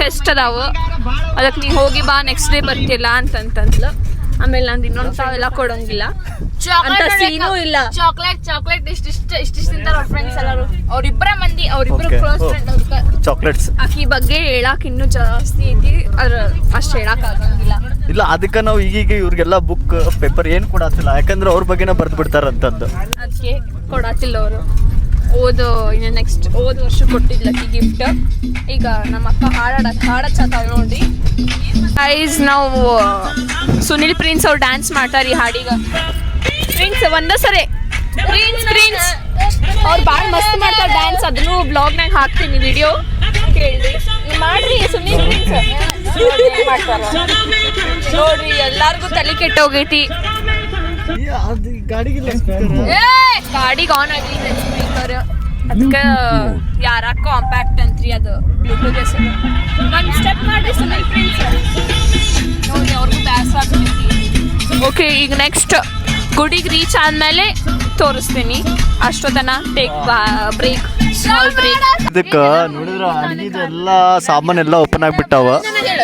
ಟೆಸ್ಟ್ ಅದಾವ, ಅದಕ್ಕೆ ನೀ ಹೋಗಿ ಬಾ ನೆಕ್ಸ್ಟ್ ಡೇ ಬರ್ತಿಲ್ಲ ಅಂತಂತಂದ್ಲು. ಆಮೇಲೆ ನಂದು ಇನ್ನೊಂದು ಸಾವೆಲ್ಲ ಕೊಡೋಂಗಿಲ್ಲ ಅಂತ ಸೀನೂ ಇಲ್ಲ. ಚಾಕ್ಲೇಟ್ ಇಷ್ಟಿಷ್ಟು ತಿಂತಾರ ಅವ್ರ ಫ್ರೆಂಡ್ಸ್ ಎಲ್ಲರೂ, ಅವ್ರಿಬ್ರು ಕ್ಲೋಸ್ ಫ್ರೆಂಡ್. ಚಾಕ್ಲೇಟ್ಸ್ ಆಕಿ ಬಗ್ಗೆ ಹೇಳಕ್ ಇನ್ನೂ ಜಾಸ್ತಿ ಐತಿ, ಅದ್ರ ಅಷ್ಟು ಹೇಳಕ್ ಆಗಂಗಿಲ್ಲ. ಇಲ್ಲ, ಅದಕ್ಕೆ ನಾವು ಈಗೀಗ ಇವ್ರಿಗೆಲ್ಲ ಬುಕ್ ಪೇಪರ್ ಏನು ಕೊಡತ್ತಿಲ್ಲ, ಯಾಕಂದ್ರೆ ಅವ್ರ ಬಗ್ಗೆನ ಬರ್ದು ಬಿಡ್ತಾರಂತಂದು. ಅದಕ್ಕೆ ಕೊಡತ್ತಿಲ್ಲ ಅವರು. ಇನ್ನು ನೆಕ್ಸ್ಟ್ ಹೋದ ವರ್ಷ ಕೊಟ್ಟಿದ್ಲಕ್ಕಿ ಗಿಫ್ಟ್. ಈಗ ನಮ್ಮ ಅಕ್ಕ ಹಾಡತ್ತಾವ ನೋಡ್ರಿ ಗೈಸ್. ನಾವು ಸುನಿಲ್ ಪ್ರಿನ್ಸ್ ಅವ್ರು ಡ್ಯಾನ್ಸ್ ಮಾಡ್ತಾರೆ ಈ ಹಾಡಿಗ. ಪ್ರಿನ್ಸ್ ಒಂದೇ ಸರಿ ಪ್ರಿನ್ಸ್ ಅವ್ರು ಭಾಳ ಮಸ್ತ್ ಮಾಡ್ತಾರೆ ಡ್ಯಾನ್ಸ್. ಅದನ್ನು ಬ್ಲಾಗ್ನಾಗ ಹಾಕ್ತೀನಿ ವಿಡಿಯೋ, ಕೇಳ್ರಿ ಮಾಡ್ರಿ. ಸುನಿಲ್ ಪ್ರಿನ್ಸ್ ನೋಡ್ರಿ, ಎಲ್ಲಾರ್ಗು ತಲೆ ಕೆಟ್ಟೋಗೈತಿ. ಗಾಡಿಗೆ ಆನ್ ಆಗಿಲ್ಲ ಸ್ಪೀಕರ್, ಅದಕ್ಕೆ ಯಾರ ಕಾಂಪ್ಯಾಕ್ಟ್ ಅಂತ್ರಿ ಅದು ಬ್ಲೂಟೂತ್ ಹೆಸರು. ಒಂದು ಸ್ಟೆಪ್ ಮಾಡ್ರಿ ಸುನಿಲ್ ಪ್ರಿನ್ಸ್ ನೋಡಿ, ಅವ್ರಿಗೂ ಬೇಸರ ಆಗ್ತೈತಿ. ಓಕೆ, ಈಗ ನೆಕ್ಸ್ಟ್ ಗುಡಿಗೆ ರೀಚ್ ಆದ್ಮೇಲೆ ತೋರಿಸ್ತೀನಿ. ಅಷ್ಟೊತ್ತನ ಟೇಕ್ ಬ್ರೇಕ್, ಸ್ಮಾಲ್ ಬ್ರೇಕ್. ಇದಕ್ಕೆ ನೋಡಿದ್ರ ಅಡಿಗೆದೆಲ್ಲ ಸಾಮಾನೆಲ್ಲ ಓಪನ್ ಆಗಿಬಿಟ್ಟಾವ,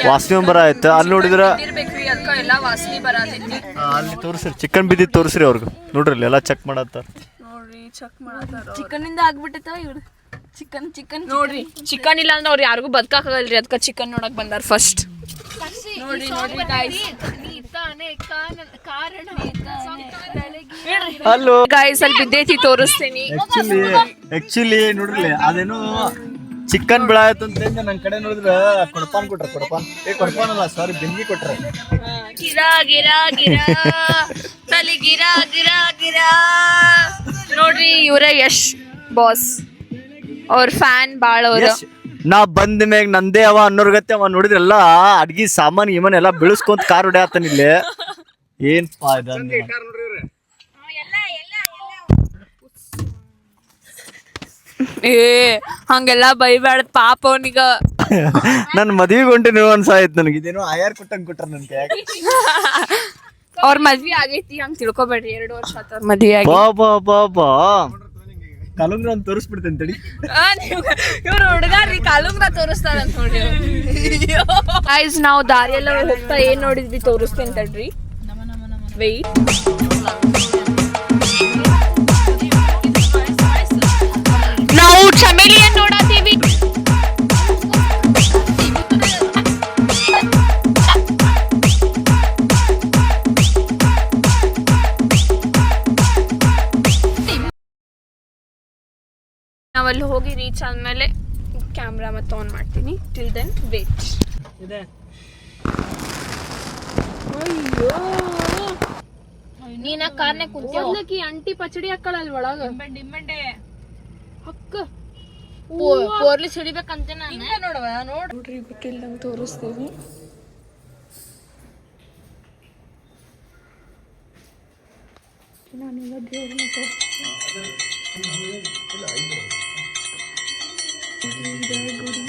ವಾಸನೆ ಬರ ಆಯ್ತು. ಅಲ್ಲಿ ನೋಡಿದ್ರ ಅದಕ್ಕೆ ಎಲ್ಲ ವಾಸನೆ ಬರತೈತಿ. ಅಲ್ಲಿ ತೋರಿಸ್ರಿ, ಚಿಕನ್ ಬಿದ್ದಿದ್ದು ತೋರಿಸ್ರಿ ಅವ್ರಿಗೆ. ನೋಡ್ರಿ ಎಲ್ಲ ಚೆಕ್ ಮಾಡತ್ತಾರ. ನೋಡ್ರಿ ಚೆಕ್ ಮಾಡತ್ತಾರ. ಚಿಕನ್ ಇಂದ ಆಗ್ಬಿಟ್ಟೈತ ಇವ್ರು. ಚಿಕನ್ ನೋಡ್ರಿ, ಚಿಕನ್ ಇಲ್ಲ ಅಂದ್ರೆ ಅವ್ರು ಯಾರಿಗೂ ಬದುಕಾಗಲ್ರಿ, ಅದಕ್ಕೆ ಚಿಕನ್ ನೋಡಕ್ ಬಂದಾರ ಫಸ್ಟ್. ನೋಡ್ರಿ ಗೈಸ್, ಅಲ್ಲೋ ಗೈಸ್ ಅಲ್ಲಿ ಬಿದ್ದೈತಿ, ತೋರಿಸ್ತೀನಿ. ಆಕ್ಚುಲಿ ನೋಡ್ರಿ ಅದೇನು ಚಿಕನ್ ಬೆಳಾಯ್ತು ಅಂತ ನನ್ನ ಕಡೆ ನೋಡಿದ್ರ ಕೊಡಪಾನ್ ಕೊಟ್ರ. ಕೊಡಪಾನ್ ಅಲ್ಲ, ಸಾರಿ, ಬೆಂಕಿ ಕೊಟ್ರ. ಗಿರಾ ಗಿರಾ ಗಿರಾ ತಲೆ ಗಿರಾ ಗಿರಾ ಗಿರಾ. ನೋಡ್ರಿ ಇವರ ಯಶ್ ಬಾಸ್ ಅವ್ರ ಫ್ಯಾನ್ ಬಾಳ. ಅವ್ರ ನಾ ಬಂದ ಮ್ಯಾಗ ನಂದೇ ಅವ ಅನ್ನೋರ್ಗತ್ತೆ ಅವ ನೋಡಿದ್ರಲ್ಲ ಅಡ್ಗಿ ಸಾಮಾನು ಇವನ್ ಎಲ್ಲ ಬೆಳೆಸ್ಕೊಂತ ಕಾರ್ ಹೊಡ್ಯಾತನ ಇಲ್ಲಿ. ಏನ್ ಹಂಗೆಲ್ಲ ಬೈಬೇಡ ಪಾಪ ಅವನಿಗ. ನನ್ ಮದ್ವಿಗೆ ಹೊಂಟೇನಿ ಅನ್ಸಾಯ್ತು ನನಗೆ. ಇದೇನೋ ಆಯಾರ್ ಕೊಟ್ಟಂಗ್ ಕೊಟ್ರ ನನ್ಗೆ. ಅವ್ರ ಮದ್ವಿ ಆಗೈತಿ ಹಂಗ ತಿಳ್ಕೊಬೇಡ್ರಿ, 2 ವರ್ಷ ಆತ ಅವ್ರ ಮದ್ವಿ ಆಗಿ. ಬಾ ಕಾಲುಂಗ್ರ ಅಂತ ತೋರಿಸ್ಬಿಡ್ತೇನೆ ತಡಿ. ಇವ್ರು ಹುಡುಗಾರ್ರಿ ಕಾಲುಂಗ್ರ ತೋರಿಸ್ತಾರ ಅಂತ ನೋಡಿ. ಗೈಸ್ ನಾವು ದಾರಿಯೆಲ್ಲ ಹೋಗ್ತಾ ಏನ್ ನೋಡಿದ್ವಿ ತೋರಿಸ್ತೇನೆ ತಡ್ರಿ. ವೆಯ್ಟ್. ನಾವು ಚಮೇಲಿಯನ್ ನೋಡಾತೀವಿ. ನಾವಲ್ಲಿ ಹೋಗಿ ರೀಚ್ ಆದ್ಮೇಲೆ ಕ್ಯಾಮ್ರಾ ಮತ್ತೆ ಆನ್ ಮಾಡ್ತೀನಿ. Till then wait. ನೀನ ಕಾರ್ನೆ ಕುಂತಿ ಅಂಟಿ ಪಚಡಿ ಹಾಕಳಲ್ ಒಳಗ ಡಿಮ್ಮಂಡೆ ಹಕ್ಕ ಪೋರ್ಲಿ ಸಿಡಿಬೇಕಂತೆ ನಾನು ನೋಡವ. ನೋಡ್ರಿ ಗೊತ್ತಿಲ್ಲ ನಂಗೆ ತೋರಿಸ್ತೀವಿ. ನಾನೀಗ ದೇವ್ರನ್ನ ಗುಡಿ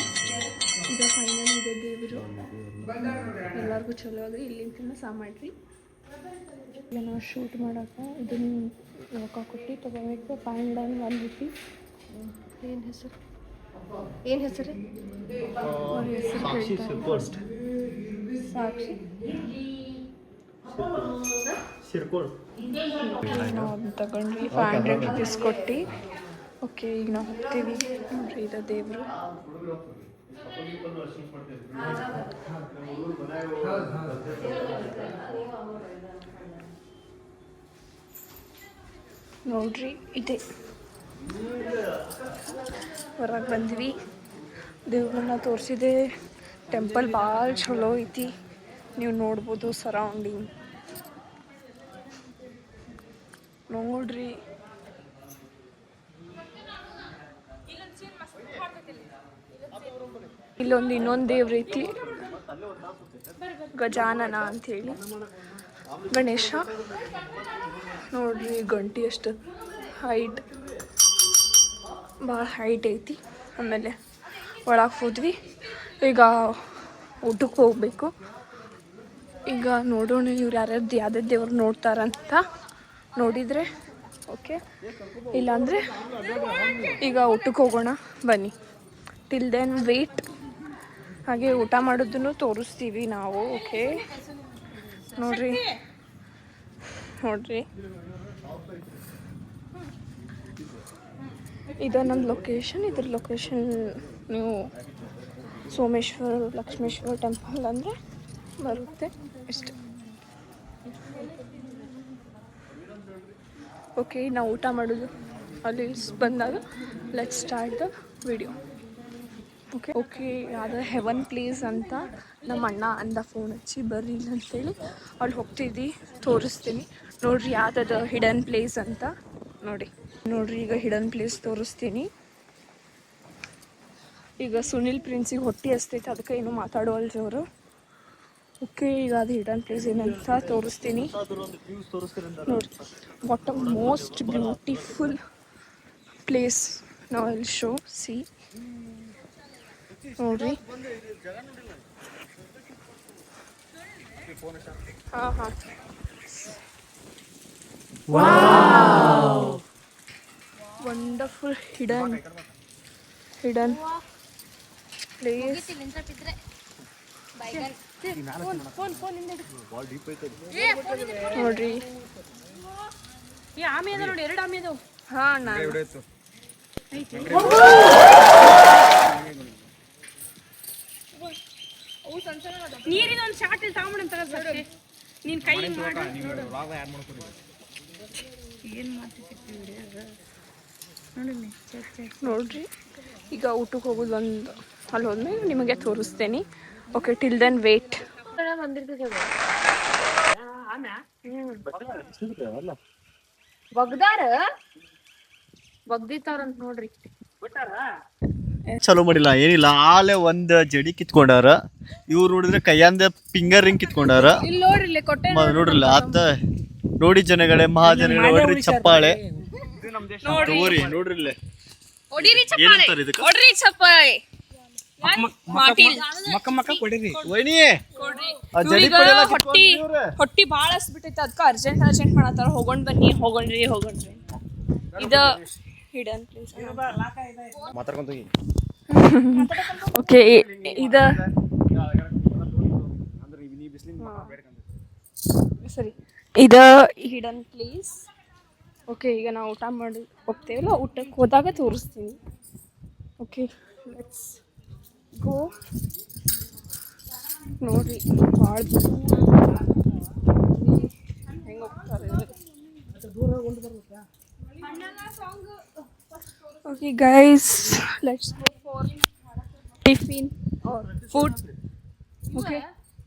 ಇದು ಫೈನಲ್ ಇದೆ. ದೇವರು ಎಲ್ಲರಿಗೂ ಚಲೋ ಆಗಿ ಇಲ್ಲಿಂದ ಸಾಮಾಡ್ರಿ. ಇಲ್ಲ ನಾವು ಶೂಟ್ ಮಾಡಕ್ಕೆ ಇದನ್ನು ರೊಕ್ಕ ಕೊಟ್ಟು ತೊಗೋಬೇಕು. 501 ರೂಪಿ. ಏನು ಹೆಸರು ಅವ್ರ ಹೆಸರು ಸಾಕ್ಷಿ ನಾವು ಅದನ್ನ ತಗೊಂಡ್ವಿ. 500 ರೂಪೀಸ್ ಕೊಟ್ಟು. ಓಕೆ, ಈಗ ನಾವು ಹೋಗ್ತೀವಿ. ನೋಡ್ರಿ ಇದು ದೇವರು. ನೋಡ್ರಿ ಇದೆ ಹೊರಗೆ ಬಂದ್ವಿ. ದೇವ್ರನ್ನ ತೋರಿಸಿದೆ. ಟೆಂಪಲ್ ಭಾಳ ಚಲೋ ಐತಿ, ನೀವು ನೋಡ್ಬೋದು ಸರೌಂಡಿಂಗ್. ನೋಡ್ರಿ ಇಲ್ಲೊಂದು ಇನ್ನೊಂದು ದೇವ್ರ ಐತಿ, ಗಜಾನನ ಅಂಥೇಳಿ. ಗಣೇಶ ನೋಡ್ರಿ, ಗಂಟಿ ಎಷ್ಟು ಹೈಟ್, ಭಾಳ ಹೈಟ್ ಐತಿ. ಆಮೇಲೆ ಒಳಗೆ ಹೋದ್ವಿ. ಈಗ ಊಟಕ್ಕೆ ಹೋಗಬೇಕು. ಈಗ ನೋಡೋಣ ಇವ್ರು ಯಾರ್ಯಾರ್ದು ಯಾವ್ದು ದೇವ್ರು ನೋಡ್ತಾರಂತ. ನೋಡಿದರೆ ಓಕೆ, ಇಲ್ಲಾಂದರೆ ಈಗ ಊಟಕ್ಕೆ ಹೋಗೋಣ ಬನ್ನಿ. Till then wait. ಹಾಗೆ ಊಟ ಮಾಡೋದನ್ನು ತೋರಿಸ್ತೀವಿ ನಾವು. ಓಕೆ ನೋಡ್ರಿ ಇದು ನಮ್ಮ ಲೊಕೇಶನ್. ಇದ್ರ ಲೊಕೇಶನ್ ನೀವು ಸೋಮೇಶ್ವರ ಲಕ್ಷ್ಮೇಶ್ವರ ಟೆಂಪಲ್ ಅಂದರೆ ಬರುತ್ತೆ ಇಷ್ಟು. ಓಕೆ, ನಾವು ಊಟ ಮಾಡೋದು ಅಲ್ಲಿ ಬಂದಾಗ let's start the video. Okay ಯಾವುದೋ ಹೆವನ್ ಪ್ಲೇಸ್ ಅಂತ ನಮ್ಮ ಅಣ್ಣ ಅಂದ ಫೋನ್ ಹಚ್ಚಿ ಬರ್ರಿ ಇಲ್ಲ ಅಂತೇಳಿ. ಅಲ್ಲಿ ಹೋಗ್ತಿದ್ವಿ, ತೋರಿಸ್ತೀನಿ ನೋಡ್ರಿ ಯಾವುದದು ಹಿಡನ್ ಪ್ಲೇಸ್ ಅಂತ. ನೋಡ್ರಿ ಈಗ ಹಿಡನ್ ಪ್ಲೇಸ್ ತೋರಿಸ್ತೀನಿ. ಈಗ ಸುನಿಲ್ ಪ್ರಿನ್ಸಿಗೆ ಹೊಟ್ಟೆ ಹಸ್ತೈತೆ, ಅದಕ್ಕೆ ಏನು ಮಾತಾಡೋಲ್ರಿ ಅವರು. ಓಕೆ, ಈಗ ಅದು ಹಿಡನ್ ಪ್ಲೇಸ್ ಏನಂತ ತೋರಿಸ್ತೀನಿ ನೋಡಿ. What a most beautiful place ನಾವು ವಿಲ್ ಶೋ. ಸಿ ನೋಡ್ರಿ. ಹಾಂ ವಂಡರ್ಫುಲ್ ಹಿಡನ್ ಪ್ಲೇಸ್. ನೋಡ್ರಿ ಹಾಂ ನೀರಿನೊಂದು ಶಾರ್ಟ್ ಇಲ್ಲಿ ತಗೊಂಬಿಡಂತ ನೀನ್ ಕೈ ನೋಡ್ರಿ. ಈಗ ಊಟಕ್ಕೆ ಹೋಗೋದು ಒಂದು ಅಲ್ಲಿ ಹೋದ್ಮೇಲೆ ನಿಮಗೆ ತೋರಿಸ್ತೇನೆ. Okay, till then wait. ಬಗ್ದಿತ್ತಾರಂತ ನೋಡ್ರಿ. ಚಲೋ ಮಾಡಿಲ್ಲ, ಏನಿಲ್ಲ. ಆಲೆ ಒಂದು ಜಡಿ ಕಿತ್ಕೊಂಡಾರ. ಇವ್ರು ನೋಡಿದ್ರೆ ಕೈಯಂದ ಫಿಂಗರ್ ರಿಂಗ್ ಕಿತ್ಕೊಂಡಾರ. ನೋಡ್ರಿಲ್ಲ ಆತ. ನೋಡಿ ಜನಗಳೇ, ಮಹಾಜನಗಳೇ, ಹೊಡ್ರಿ ಚಪ್ಪಾಳೆ. ನೋಡ್ರಿ ಹೊಟ್ಟಿ ಬಾಳ ಹಸ್ಬಿಟ್ಟೈತೆ, ಅದಕ್ಕೆ ಅರ್ಜೆಂಟ್ ಮಾಡತ್ತಾರ. ಹೋಗೋಣ್ರಿ ಇದು ಹಿಡನ್ ಪ್ಲೇಸ್. ಓಕೆ, ಸರಿ, ಇದು ಹಿಡನ್ ಪ್ಲೇಸ್. ಓಕೆ, ಈಗ ನಾವು ಊಟ ಮಾಡಿ ಹೋಗ್ತೇವಲ್ಲ, ಊಟಕ್ಕೆ ಹೋದಾಗ ತೋರಿಸ್ತೀನಿ. Okay, let's go. ನೋಡ್ರಿ ಭಾಳ ಹೆಂಗೆ ಹೋಗ್ತಾರೆ. Okay guys, let's go for tiffin or food. Okay,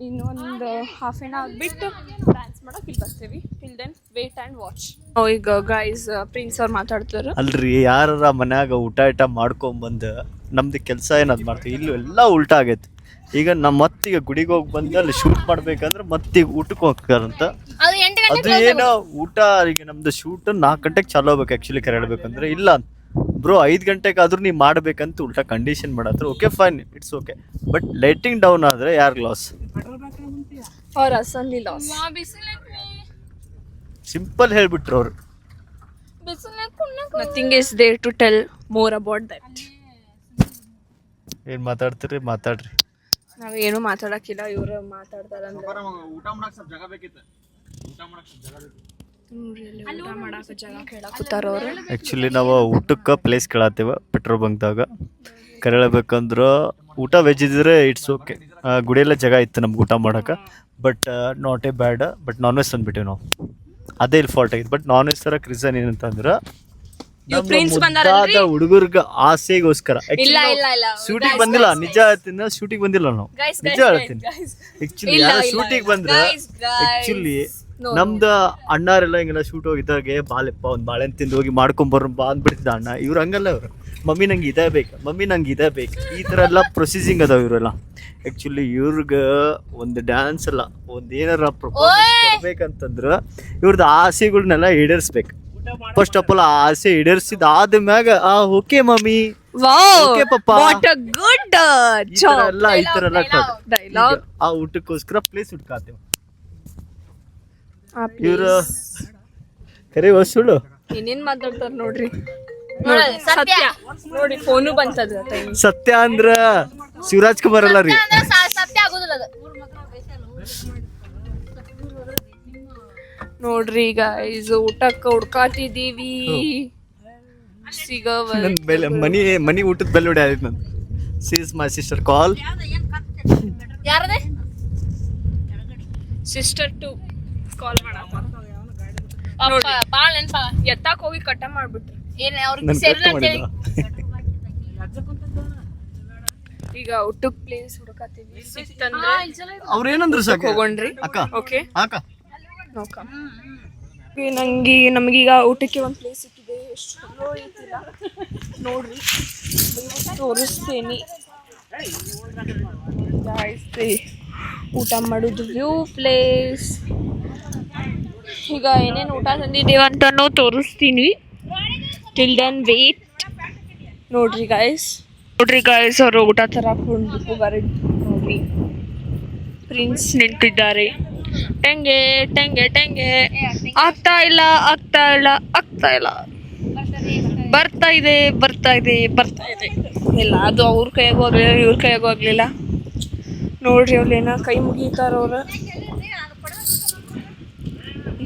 ಇನ್ನೊಂದು ಹಾಫ್ ಆನ್ ಅವರ್ ಬಿಟ್ಟು ಡ್ಯಾನ್ಸ್ ಮಾಡೋಕೆ ಇಲ್ಲಿ ಬರ್ತೀವಿ. Till then wait and watch. ಈಗ ಗೈಸ್ ಪ್ರಿನ್ಸ್ ಅವ್ರು ಮಾತಾಡ್ತಾರೆ. ಅಲ್ರಿ, ಯಾರ ಮನ್ಯಾಗ ಊಟ ಮಾಡ್ಕೊಂಬಂದು ನಮ್ದು ಕೆಲಸ ಏನದು ಮಾಡ್ತೀವಿ, ಇಲ್ಲೂ ಎಲ್ಲ ಉಲ್ಟಾ ಆಗೈತಿ. ಈಗ ನಮ್ಮ ಮತ್ತೀಗ ಗುಡಿಗೆ ಹೋಗಿ ಬಂದು ಅಲ್ಲಿ ಶೂಟ್ ಮಾಡ್ಬೇಕಂದ್ರೆ ಮತ್ತೀಗ ಊಟಕ್ಕೆ ಹೋಗ್ತಾರಂತ. ಅದು ಏನೋ ಊಟ. ಈಗ ನಮ್ದು ಶೂಟ್ 4 ಗಂಟೆಗೆ ಚಾಲೂ ಆಗ್ಬೇಕು ಆ್ಯಕ್ಚುಲಿ ಕರೆ ಹೇಳ್ಬೇಕಂದ್ರೆ. ಇಲ್ಲ ಬ್ರೋ, 5 ಗಂಟೆಗೆ ಆದ್ರೂ ನೀವು ಮಾಡ್ಬೇಕಂತ ಉಲ್ಟಾ ಕಂಡೀಷನ್ ಮಾಡತ್ರ. Okay fine, it's okay. But lighting down ಆದರೆ ಯಾರು ಲಾಸ್? ಅವ್ರ ಅಸಲಿ ಲಾಸ್. ಸಿಂಪಲ್ ಹೇಳ್ಬಿಟ್ರು ಅವ್ರು. Nothing is there to tell more about that. ಏನು ಮಾತಾಡ್ತೀರಿ, ಮಾತಾಡ್ರಿ. ನಾವೇನು ಮಾತಾಡಕ್ಕಿಲ್ಲ, ಇವ್ರು ಮಾತಾಡ್ತಾರಂದ್ರೆ. ಊಟ ಮಾಡಕ್ಕೆ ಜಾಗ ಕೇಳಾಕತ್ತಾರ ಅವ್ರು. ಆ್ಯಕ್ಚುಲಿ ನಾವು ಊಟಕ್ಕೆ ಪ್ಲೇಸ್ ಕೇಳತ್ತೀವ ಪೆಟ್ರೋಲ್ ಬಂಕ್ದಾಗ. ಕರೆ ಹೇಳ್ಬೇಕಂದ್ರೆ ಊಟ ವೆಜ್ ಇದ್ರೆ ಇಟ್ಸ್ ಓಕೆ. ಗುಡಿಯೆಲ್ಲ ಜಾಗ ಇತ್ತು ನಮ್ಗೆ ಊಟ ಮಾಡೋಕೆ. But not a bad. But non veg ತಂದ್ಬಿಟ್ಟಿವಿ ನಾವು. ಅದೇ ಇಲ್ಲಿ ಫಾಲ್ಟ್ ಆಗಿತ್ತು. ಬಟ್ ನಾನ್ ವೆಜ್ ತರಕ್ಕೆ ರೀಸನ್ ಏನಂತಂದ್ರೆ ಹುಡುಗರ್ಗ ಆಸೆಗೋಸ್ಕರ. ಶೂಟಿಂಗ್ ಬಂದಿಲ್ಲ, ನಿಜ ಹೇಳ್ತೀನಿ. ಶೂಟಿಂಗ್ ಬಂದಿಲ್ಲ ನಾವು, ನಿಜ ಹೇಳ್ತೀನಿ. ಆಕ್ಚುಲಿ ಯಾರು ಶೂಟಿಂಗ್ ಬಂದ್ರೆ ಆಕ್ಚುಲಿ ನಮ್ದು ಅಣ್ಣಾರೆಲ್ಲ ಹಿಂಗೆಲ್ಲ ಶೂಟ್ ಹೋಗಿದ್ದಾಗೆ ಬಾಲೆಪ್ಪ ಒಂದು ಬಾಳೆನ್ ತಿಂದು ಹೋಗಿ ಮಾಡ್ಕೊಂಬರ್ರ ಬಾ ಅಂದ್ಬಿಡ್ತಿದ್ದ ಅಣ್ಣ. ಇವ್ರು ಹಂಗಲ್ಲ. ಇವರು ಮಮ್ಮಿ ನಂಗೆ ಇದೇ ಬೇಕು, ಮಮ್ಮಿ ನಂಗೆ ಇದೇ ಬೇಕು, ಈ ಥರ ಎಲ್ಲ ಪ್ರೊಸೀಸಿಂಗ್ ಅದಾವ ಇವರೆಲ್ಲ. ಆ್ಯಕ್ಚುಲಿ ಇವ್ರಿಗೆ ಒಂದು ಡ್ಯಾನ್ಸ್ ಅಲ್ಲ, ಒಂದು ಏನಾರ ಕೊಡ್ಬೇಕಂತಂದ್ರೆ ಇವ್ರದ್ದು ಆಸೆಗಳನ್ನೆಲ್ಲ ಈಡೇರಿಸ್ಬೇಕು. ಫಸ್ಟ್ ಆಫ್ ಆಲ್ ಆ ಆಸೆ ಈಡೇರಿಸಿದ ಆದ್ಮ್ಯಾಗ okay mummy wow Okay, papa. What a good ಈ ತರ ಎಲ್ಲ ಡೈಲಾಗ್ ಆ ಊಟಕ್ಕೋಸ್ಕರ ಪ್ಲೇಸ್ ಹುಡ್ಕಾತೇವೆ ಇವ್ರು ಕರೆ ಸುಳ್ಳು ಏನೇನ್ ಮಾತಾಡ್ತಾರ ನೋಡ್ರಿ ಸತ್ಯ ನೋಡಿ ಫೋನು ಬಂತದ ಸತ್ಯ ಅಂದ್ರ ಶಿವರಾಜ್ ಕುಮಾರ್ ಅಲ್ಲ ರೀ. ಸತ್ಯ ಆಗೋದಿಲ್ಲ ಅದು ನೋಡ್ರಿ ಈಗ ಇದು ಊಟಕ್ಕೆ ಹುಡ್ಕಾತಿದೀವಿ ಸಿಗವ ನನ್ ಬೆಲೆ ಮನಿ ಊಟದ ಬೆಲೆ ಹೊಡಿ ಆಯ್ತು ನನ್ ಸೀಸ್ ಮೈ ಸಿಸ್ಟರ್ ಕಾಲ್ ಯಾರದೆ ಸಿಸ್ಟರ್ ಟು ಕಾಲ್ ಎತ್ತಾಕ್ ಹೋಗಿ ಕಟ್ಟ ಮಾಡ್ಬಿಟ್ರಿ ಏನ್ ಅವ್ರಿಗೆ ನನ್ ಸೇರಿಲ್ಲ ಕಟ್ ಅಂತೇಳಿ ಮಾಡಿದ ಈಗ ಊಟಕ್ ಪ್ಲೇಸ್ ಹುಡುಕತ್ತೀವಿ ಸಿಕ್ತಂದ್ರೆ ಅವ್ರೇನಂದ್ರು ಸಾಕು ಹೋಗೋಣ್ರಿ ಅಕ್ಕ ಓಕೆ ಅಕ್ಕ ನಮಗೀಗ ಊಟಕ್ಕೆ ಒಂದು ಪ್ಲೇಸ್ ಸಿಕ್ಕಿದೆ ಎಷ್ಟು ಚಲೋ ಐತಿಲ್ಲ ನೋಡ್ರಿ ತೋರಿಸ್ತೇನೆ ಊಟ ಮಾಡೋದು ವ್ಯೂ ಪ್ಲೇಸ್ ಈಗ ಏನೇನು ಊಟ ತಂದಿದ್ದೇವೆ ಅಂತಾನು ತೋರಿಸ್ತೀನಿ ಟಿಲ್ ದೆನ್ ವೇಟ್ ನೋಡ್ರಿ ಗಾಯ್ಸ್ ಅವರು ಊಟ ತರಕೊಂಡು ಹೋಗಾರೆ ನೋಡ್ರಿ ಪ್ರಿನ್ಸ್ ನಿಂತಿದ್ದಾರೆ ಟೆಂಗೆ ಟೆಂಗೆ ಟೆಂಗೆ ಆಗ್ತಾ ಇಲ್ಲ ಬರ್ತಾ ಇದೆ ಇಲ್ಲ ಅದು ಅವ್ರ ಕೈಯಾಗೂ ಆಗ್ಲಿಲ್ಲ ಇವ್ರ ಕೈಯಾಗೂ ಆಗ್ಲಿಲ್ಲ ನೋಡ್ರಿ ಅವ್ಲೇನ ಕೈ ಮುಗಿತಾರ ಅವ್ರ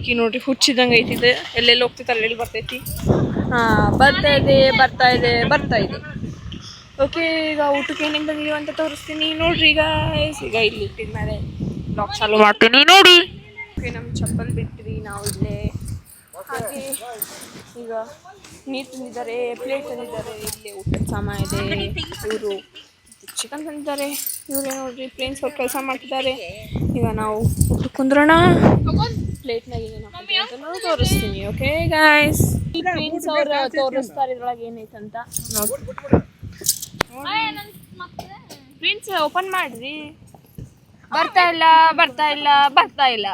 ಈಗ ನೋಡ್ರಿ ಹುಚ್ಚಿದಂಗೆ ಐತಿದೆ ಎಲ್ಲೆಲ್ಲಿ ಹೋಗ್ತೈತೆ ಅಲ್ಲೆಲ್ಲಿ ಬರ್ತೈತಿ ಬರ್ತಾ ಇದೆ ಓಕೆ ಈಗ ಊಟಕ್ಕೆ ಏನೇನು ಬಂದಿದೀವಿ ಅಂತ ತೋರಿಸ್ತೀನಿ ನೋಡ್ರಿ ಈಗ ಇಲ್ಲಿ ಇಟ್ಟಿದ ಮೇಲೆ ಲಾಕ್ ಚಾಲು ಮಾಡ್ತೀನಿ ನೋಡಿ ಓಕೆ ನಮ್ಮ ಚಪ್ಪಲ್ ಬಿಟ್ರಿ ನಾವು ಇಲ್ಲೇ ಹಾಗೆ ಈಗ ನೀರು ತಂದಿದ್ದಾರೆ ಪ್ಲೇಟ್ ತಂದಿದ್ದಾರೆ ಇಲ್ಲಿ ಊಟದ ಸಾಮಾನು ಇದೆ ಇವರು ಚಿಕನ್ ತಂದಿದ್ದಾರೆ ಇವರೇ ನೋಡ್ರಿ ಪ್ಲೇನ್ಸ್ ಅವ್ರು ಕೆಲಸ ಮಾಡ್ತಿದ್ದಾರೆ ಈಗ ನಾವು ಊಟಕ್ಕೆ ಕುಂದ್ರೋಣ ಪ್ಲೇಟ್ನಾಗ ಏನೇನು ಅಂತ ತೋರಿಸ್ತೀನಿ ಓಕೆ ಗಾಯ್ಸ್ ಪ್ಲೇನ್ಸ್ ಅವ್ರು ತೋರಿಸ್ತಾರೆ ಇದ್ರೊಳಗೆ ಏನೈತಂತ ನೋಡಿ ಪ್ರಿನ್ಸ್ ಓಪನ್ ಮಾಡ್ರಿ ಬರ್ತಾ ಇಲ್ಲ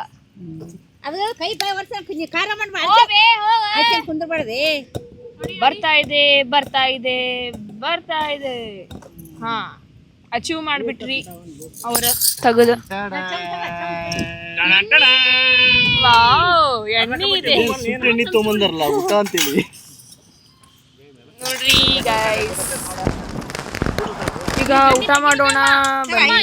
ಅದು ಕೈ ಬಾಯಿ ವರ್ಷ ಖಾರ ಮಾಡಿ ಕುಂದ್ರಬಾರ್ದೆ ಬರ್ತಾ ಇದೆ ಹಾ ಅಚೀವ್ ಮಾಡ್ಬಿಟ್ರಿ ಅವ್ರ ತಗದ ವಾವ್ ಎಣ್ಣೆ ಇದೆ ಎಣ್ಣೆ ತೊಗೊಂಬಂದಾರಲ್ಲ ಊಟ ಅಂತೇಳಿ ನೋಡ್ರಿ ಗೈಸ್ ಈಗ ಊಟ ಮಾಡೋಣ ಬನ್ನಿ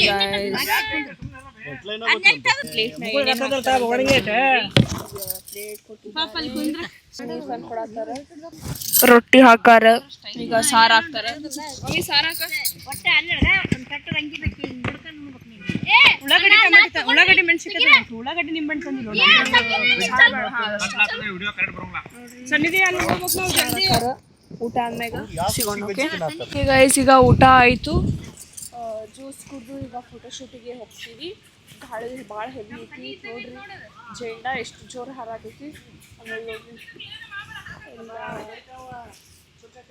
ರೊಟ್ಟಿ ಹಾಕಾರ ಈಗ ಸಾರು ಹಾಕ್ತಾರೆ ಉಳ್ಳಾಗಡ್ಡಿ ಮೆಣಸಿನಕಾಯಿ ಉಳ್ಳಾಗಡ್ಡಿ ನಿಂಬೆಹಣ್ಣು ತಂದಿಲ್ಲ ಊಟ ಆದ್ಮೇಲೆ ಸಿಗೋಣ ಓಕೆ ಈಗ ಊಟ ಆಯಿತು ಜ್ಯೂಸ್ ಕುಡಿದು ಈಗ ಫೋಟೋಶೂಟಿಗೆ ಹೋಗ್ತೀವಿ ಭಾಳ ಹೆವಿ ಐತಿ ನೋಡ್ರಿ ಜೆಂಡಾ ಎಷ್ಟು ಜೋರು ಹಾರಾಟೈತಿ ಆಮೇಲೆ ನೋಡ್ರಿ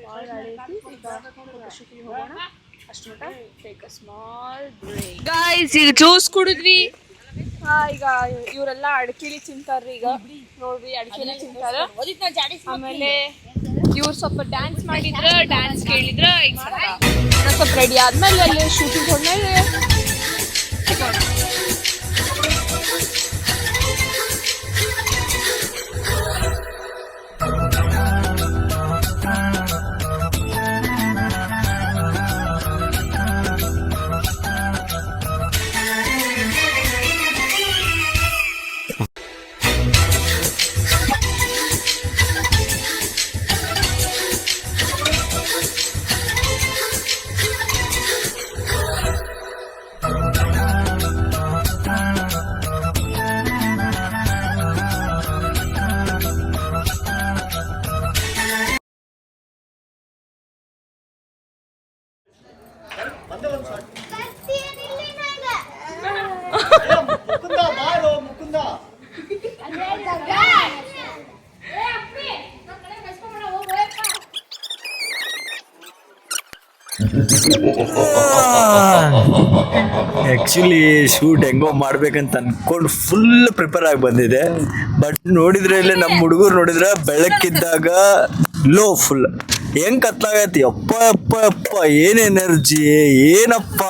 ಭಾಳ ಐತಿ ಈಗ ಫೋಟೋಶೂಟಿಗೆ ಹೋಗೋಣ ಅಷ್ಟು ಮಟ್ಟ take a small break guys ಈಗ ಜ್ಯೂಸ್ ಕುಡಿದ್ವಿ ಈಗ ಇವರೆಲ್ಲ ಅಡಿಕೆಲಿ ತಿಂತಾರ್ರಿ ಈಗ ನೋಡ್ರಿ ಅಡಿಕೆಲಿ ತಿಂತಾರ ಆಮೇಲೆ ಇವ್ರು ಸ್ವಲ್ಪ ಡ್ಯಾನ್ಸ್ ಮಾಡಿದ್ರ ಡ್ಯಾನ್ಸ್ ಕೇಳಿದ್ರ ಈಗ ಸ್ವಲ್ಪ ರೆಡಿ ಆದ್ಮೇಲೆ ಅಲ್ಲಿ ಶೂಟಿಂಗ್ ಹೋದ್ಮೇಲೆ ಆ್ಯಕ್ಚುಲಿ ಶೂಟ್ ಹೆಂಗೋ ಮಾಡ್ಬೇಕಂತ ಅನ್ಕೊಂಡು ಫುಲ್ ಪ್ರಿಪೇರ್ ಆಗಿ ಬಂದಿದೆ. ಬಟ್ ನೋಡಿದ್ರೆ ಇಲ್ಲಿ ನಮ್ಮ ಹುಡುಗರು ನೋಡಿದ್ರೆ ಬೆಳಕಿದ್ದಾಗ ಲೋ ಫುಲ್ ಹೆಂಗ್ ಕತ್ಲಾಗೈತಿ ಅಪ್ಪ ಅಪ್ಪ ಅಪ್ಪ ಏನ್ ಎನರ್ಜಿ ಏನಪ್ಪ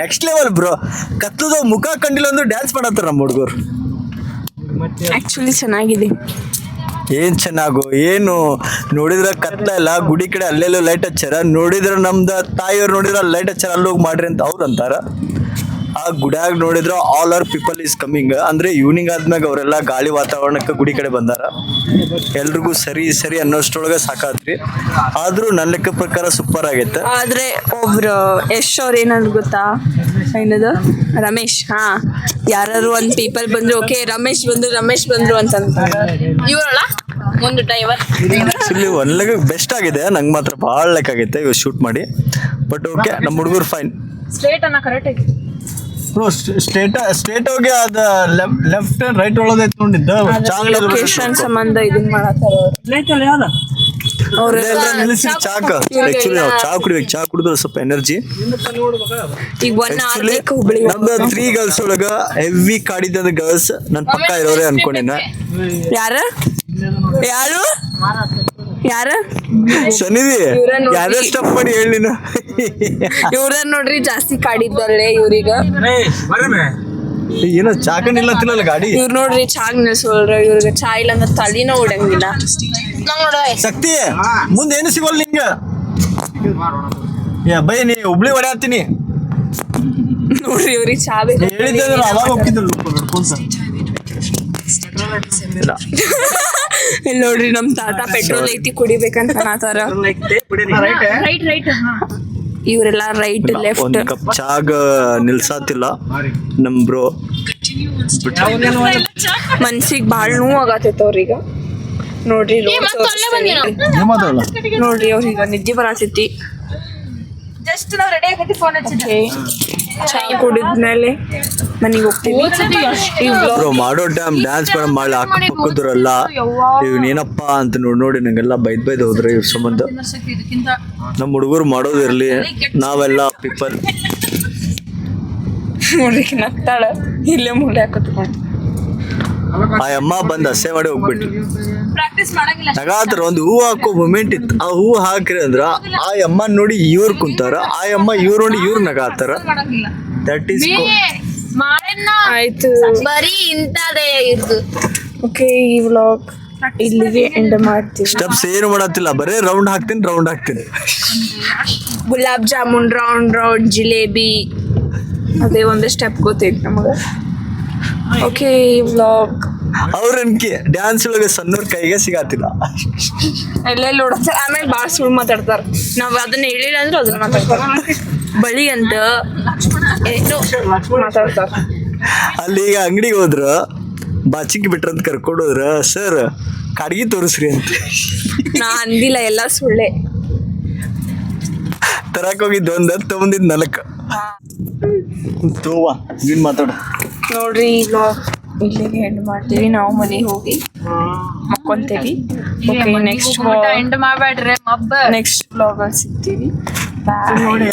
ನೆಕ್ಸ್ಟ್ ಲೆವೆಲ್ ಬ್ರೋ. ಕತ್ಲದ ಮುಖ ಕಂಡಿಲ್ಲ ಅಂದ್ರೆ ಡ್ಯಾನ್ಸ್ ಮಾಡತ್ತಾರ ನಮ್ಮ ಹುಡುಗರು. ಆಕ್ಚುಲಿ ಚೆನ್ನಾಗಿದೆ. ಏನ್ ಚೆನ್ನಾಗು ಏನು ನೋಡಿದ್ರ ಕತ್ಲ ಇಲ್ಲ, ಗುಡಿ ಕಡೆ ಅಲ್ಲೆಲ್ಲೋ ಲೈಟ್ ಹಚ್ಚಾರ, ನೋಡಿದ್ರ ನಮ್ದು ತಾಯಿಯವ್ರು ನೋಡಿದ್ರ ಲೈಟ್ ಹಚ್ಚಾರ ಅಲ್ಲೋಗಿ ಮಾಡ್ರಿ ಅಂತ ಅವ್ರು ಅಂತಾರ. ಆ ಗುಡಿಯಾಗ ನೋಡಿದ್ರ all are people is coming ಅಂದ್ರೆ ಈವ್ನಿಂಗ್ ಆದ್ಮ್ಯಾಗ ಅವರೆಲ್ಲ ಗಾಳಿ ವಾತಾವರಣಕ್ಕೆ ಗುಡಿ ಕಡೆ ಬಂದಾರ. ಎಲ್ರಿಗೂ ಸರಿ ಸರಿ ಅನ್ನೋಷ್ಟೊಳಗೆ ಸಾಕಾತ್ರಿ. ಆದ್ರೂ ನನ್ನ ಲೆಕ್ಕ ಪ್ರಕಾರ ಸೂಪರ್ ಆಗೈತೆ. ಆದ್ರೆ ಒಬ್ರು ಯಶ್ ಅವ್ರ ಏನಂದ್ ಗೊತ್ತಾ, ಏನದು ರಮೇಶ್, ಹಾ ಯಾರು ಒಂದ್ ಪೀಪಲ್ ಬಂದ್ರು ಓಕೆ ರಮೇಶ್ ಬಂದ್ರು ಅಂತ ಇವರಲ್ಲ ಒಂದು ಡ್ರೈವರ್. ಆಕ್ಚುಲಿ ಒನ್ ಲೆಕ್ಕ ಬೆಸ್ಟ್ ಆಗಿದೆ, ನಂಗೆ ಮಾತ್ರ ಭಾಳ ಲೆಕ್ಕ ಆಗೈತೆ ಇವ್ ಶೂಟ್ ಮಾಡಿ. ಬಟ್ ಓಕೆ ನಮ್ಮ ಹುಡುಗರು ಫೈನ್. ಸ್ಟ್ರೇಟ್ ಅನ್ನ ಕರೆಕ್ಟ್ ಆಗಿ ಬ್ರೋ ಸ್ಟೇಟ್ ಹೋಗಿ ಅದ ಲೆಫ್ಟ್ ಅಂಡ್ ರೈಟ್ ಒಳಗೈತೆ ನೋಡಿದ್ದ ಲೊಕೇಶನ್ ಸಂಬಂಧ ಇದನ್ನ ಮಾಡತ್ತಾರ ಅವ್ರು. ನಿಲ್ಲಿಸಿ ಚಾಕ ಆಕ್ಚುಲಿ ನಾವು ಚಾ ಕುಡಿಬೇಕು. ಚಾ ಕುಡಿದ್ರೆ ಸ್ವಲ್ಪ ಎನರ್ಜಿ. ಈಗ ಹುಬ್ಳಿ ನಮ್ದು 3 ಗರ್ಲ್ಸ್ ಒಳಗ ಹೆವಿ ಕಾಡಿದ್ದ ಗರ್ಲ್ಸ್ ನನ್ ಪಕ್ಕ ಇರೋರೇ ಅನ್ಕೊಂಡಿನ. ಯಾರು ಸನ್ನಿಧಿ ಯಾರೇ ಸ್ಟಪ್ ಮಾಡಿ ಹೇಳಿ ನೀನು. ಇವ್ರ ನೋಡ್ರಿ ಜಾಸ್ತಿ ಕಾಡಿದ್ದಲ್ಲೇ ಇವ್ರೀಗ. ಏನೋ ಚಾಕ ನಿಲ್ಲತ್ತಿಲ್ಲ ಗಾಡಿ. ಇವ್ರು ನೋಡ್ರಿ ಚಾಗ್ ನಿಲ್ಸೋಲ್ರ, ಇವ್ರಿಗೆ ಚಾ ಇಲ್ಲ ಅಂದ್ರೆ ತಲಿನ ಉಡಂಗಿಲ್ಲ. ಶಕ್ತಿ ಮುಂದೆ ಏನು ಸಿಗೋಲ್ಲ ನಿಂಗ. ಬೈ ನೀ ಹುಬ್ಳಿ ಹೊಡ್ಯಾತೀನಿ ನೋಡ್ರಿ ಇವ್ರಿಗೆ ಚಾ ಬೇಕು. ಹೇಳಿದ್ದೆ ಅವಾಗ ಹೋಗ್ತಿದ್ದಲ್ಲ ಇಲ್ಲಿ ನೋಡ್ರಿ ನಮ್ ತಾತ ಪೆಟ್ರೋಲ್ ಐತಿ ಕುಡಿಬೇಕಂತ ಅನ್ನತಾರ. ಇವರೆಲ್ಲ ರೈಟ್ ಲೆಫ್ಟ್. ಒಂದ್ ಕಪ್ ಚಾಗ ನಿಲ್ಸಾತಿಲ್ಲ ನಮ್ ಬ್ರೋ. ಮನ್ಸಿಗೆ ಭಾಳ ನೋವು ಆಗತೈತ ಅವ್ರೀಗ. ನೋಡ್ರಿ ನೋಡ್ರಿ ಅವ್ರೀಗ ನಿದ್ದೆ ಬರತೈತಿ. ಜಸ್ಟ್ ನಾವ್ ರೆಡಿ ಆಗೈತಿ ಫೋನ್ ಹಚ್ಚಿದ್ದೆ. ಚಾ ಕುಡಿದ್ಮೇಲೆ ಮನೆಗೆ ಹೋಗ್ತೀವಿ. ಬ್ರೋ ಮಾಡೋ ಟೈಮ್ ಡ್ಯಾನ್ಸ್ ಮಾಡಿ ಹಾಕುದ್ರಲ್ಲ ಇವ್ನೇನಪ್ಪ ಅಂತ ನೋಡಿ ನಂಗೆಲ್ಲ ಬೈದ್ ಹೋದ್ರೆ ಇವ್ರ ಸಂಬಂಧ. ನಮ್ಮ ಹುಡುಗರು ಮಾಡೋದಿರ್ಲಿ, ನಾವೆಲ್ಲ ಪೀಪಲ್. ನೋಡ್ರಿ ನಗ್ತಾಳ ಇಲ್ಲೇ ಮೂಲೆ ಹಾಕತ್ಕೊಂಡು. ಆ ಅಮ್ಮ ಬಂದ್ ಹಸೆ ಮಾಡಿ ಹೋಗ್ಬಿಟ್ರು. ನಗಾತ್ರ ಒಂದು ಹೂ ಹಾಕೋ ಮೂಮೆಂಟ್ ಇತ್ತು. ಆ ಹೂ ಹಾಕ್ರಿ ಅಂದ್ರ ಆ ಅಮ್ಮ ನೋಡಿ ಇವ್ರು ಕುಂತಾರ, ಆ ಅಮ್ಮ ಇವ್ರು ನೋಡಿ ಇವ್ರು ನಗಾತಾರ. ದಟ್ ಈಸ್ ಆಯ್ತು, ಬರೀ ಇಂತದೇ ಇರ್ದು. ಓಕೆ ಈ ವ್ಲಾಗ್ ಇಲ್ಲಿಗೆ ಎಂಡ್ ಮಾಡ್ತೀವಿ. ಸ್ಟೆಪ್ಸ್ ಏನು ಮಾಡತ್ತಿಲ್ಲ, ಬರೇ ರೌಂಡ್ ಹಾಕ್ತೀನಿ. ಗುಲಾಬ್ ಜಾಮೂನ್ ರೌಂಡ್ ಜಿಲೇಬಿ ಅದೇ ಒಂದೇ ಸ್ಟೆಪ್ ಗೊತ್ತೈತಿ ನಮಗೆ. ಓಕೆ ಈ ವ್ಲಾಗ್ ಅವ್ರನ್ಕಿ ಡ್ಯಾನ್ಸ್ ಒಳಗೆ ಸಣ್ಣವ್ರ ಕೈಗೆ ಸಿಗತ್ತಿಲ್ಲ. ಎಲ್ಲೆಲ್ಲಿ ನೋಡ್ತಾರೆ, ಆಮೇಲೆ ಭಾಳ ಸುಳ್ಳು ಮಾತಾಡ್ತಾರ. ನಾವ್ ಅದನ್ನ ಹೇಳಿಲ್ಲ ಅಂದ್ರೆ ಅದನ್ನ ಮಾತಾಡ್ತಾರ. ಬಳಿ ಅಂತ ಮಾತಾಡ್ತಾರ. ಅಲ್ಲಿ ಈಗ ಅಂಗಡಿಗೆ ಹೋದ್ರ ಬಾಚಿಗೆ ಬಿಟ್ರಂತ ಕರ್ಕೊಂಡು ಹೋದ್ರ ಸರ್ ಕಾಡ್ಗಿ ತೋರಿಸ್ರಿ ಅಂತ. ನಾ ಅಂದಿಲ್ಲ, ಎಲ್ಲ ಸುಳ್ಳೆ. ತರಕ್ ಹೋಗಿದ್ದು ಒಂದ್ ತಗೊಂಡಿದ್ 4 ತೋವಾ ನೀನ್ ಮಾತಾಡ. ನೋಡ್ರಿ ಈ ವ್ಲಾಗ್ ಇಲ್ಲಿಗೆ ಎಂಡ್ ಮಾಡ್ತೀವಿ. ನಾವು ಮನೆಗೆ ಹೋಗಿ ಮಕ್ಕೊಂತೇವಿ. ಓಕೆ ನೆಕ್ಸ್ಟ್ ವ್ಲಾಗ್ ಅಲ್ಲಿ ಸಿಗ್ತೀವಿ. ಬಾಯ್.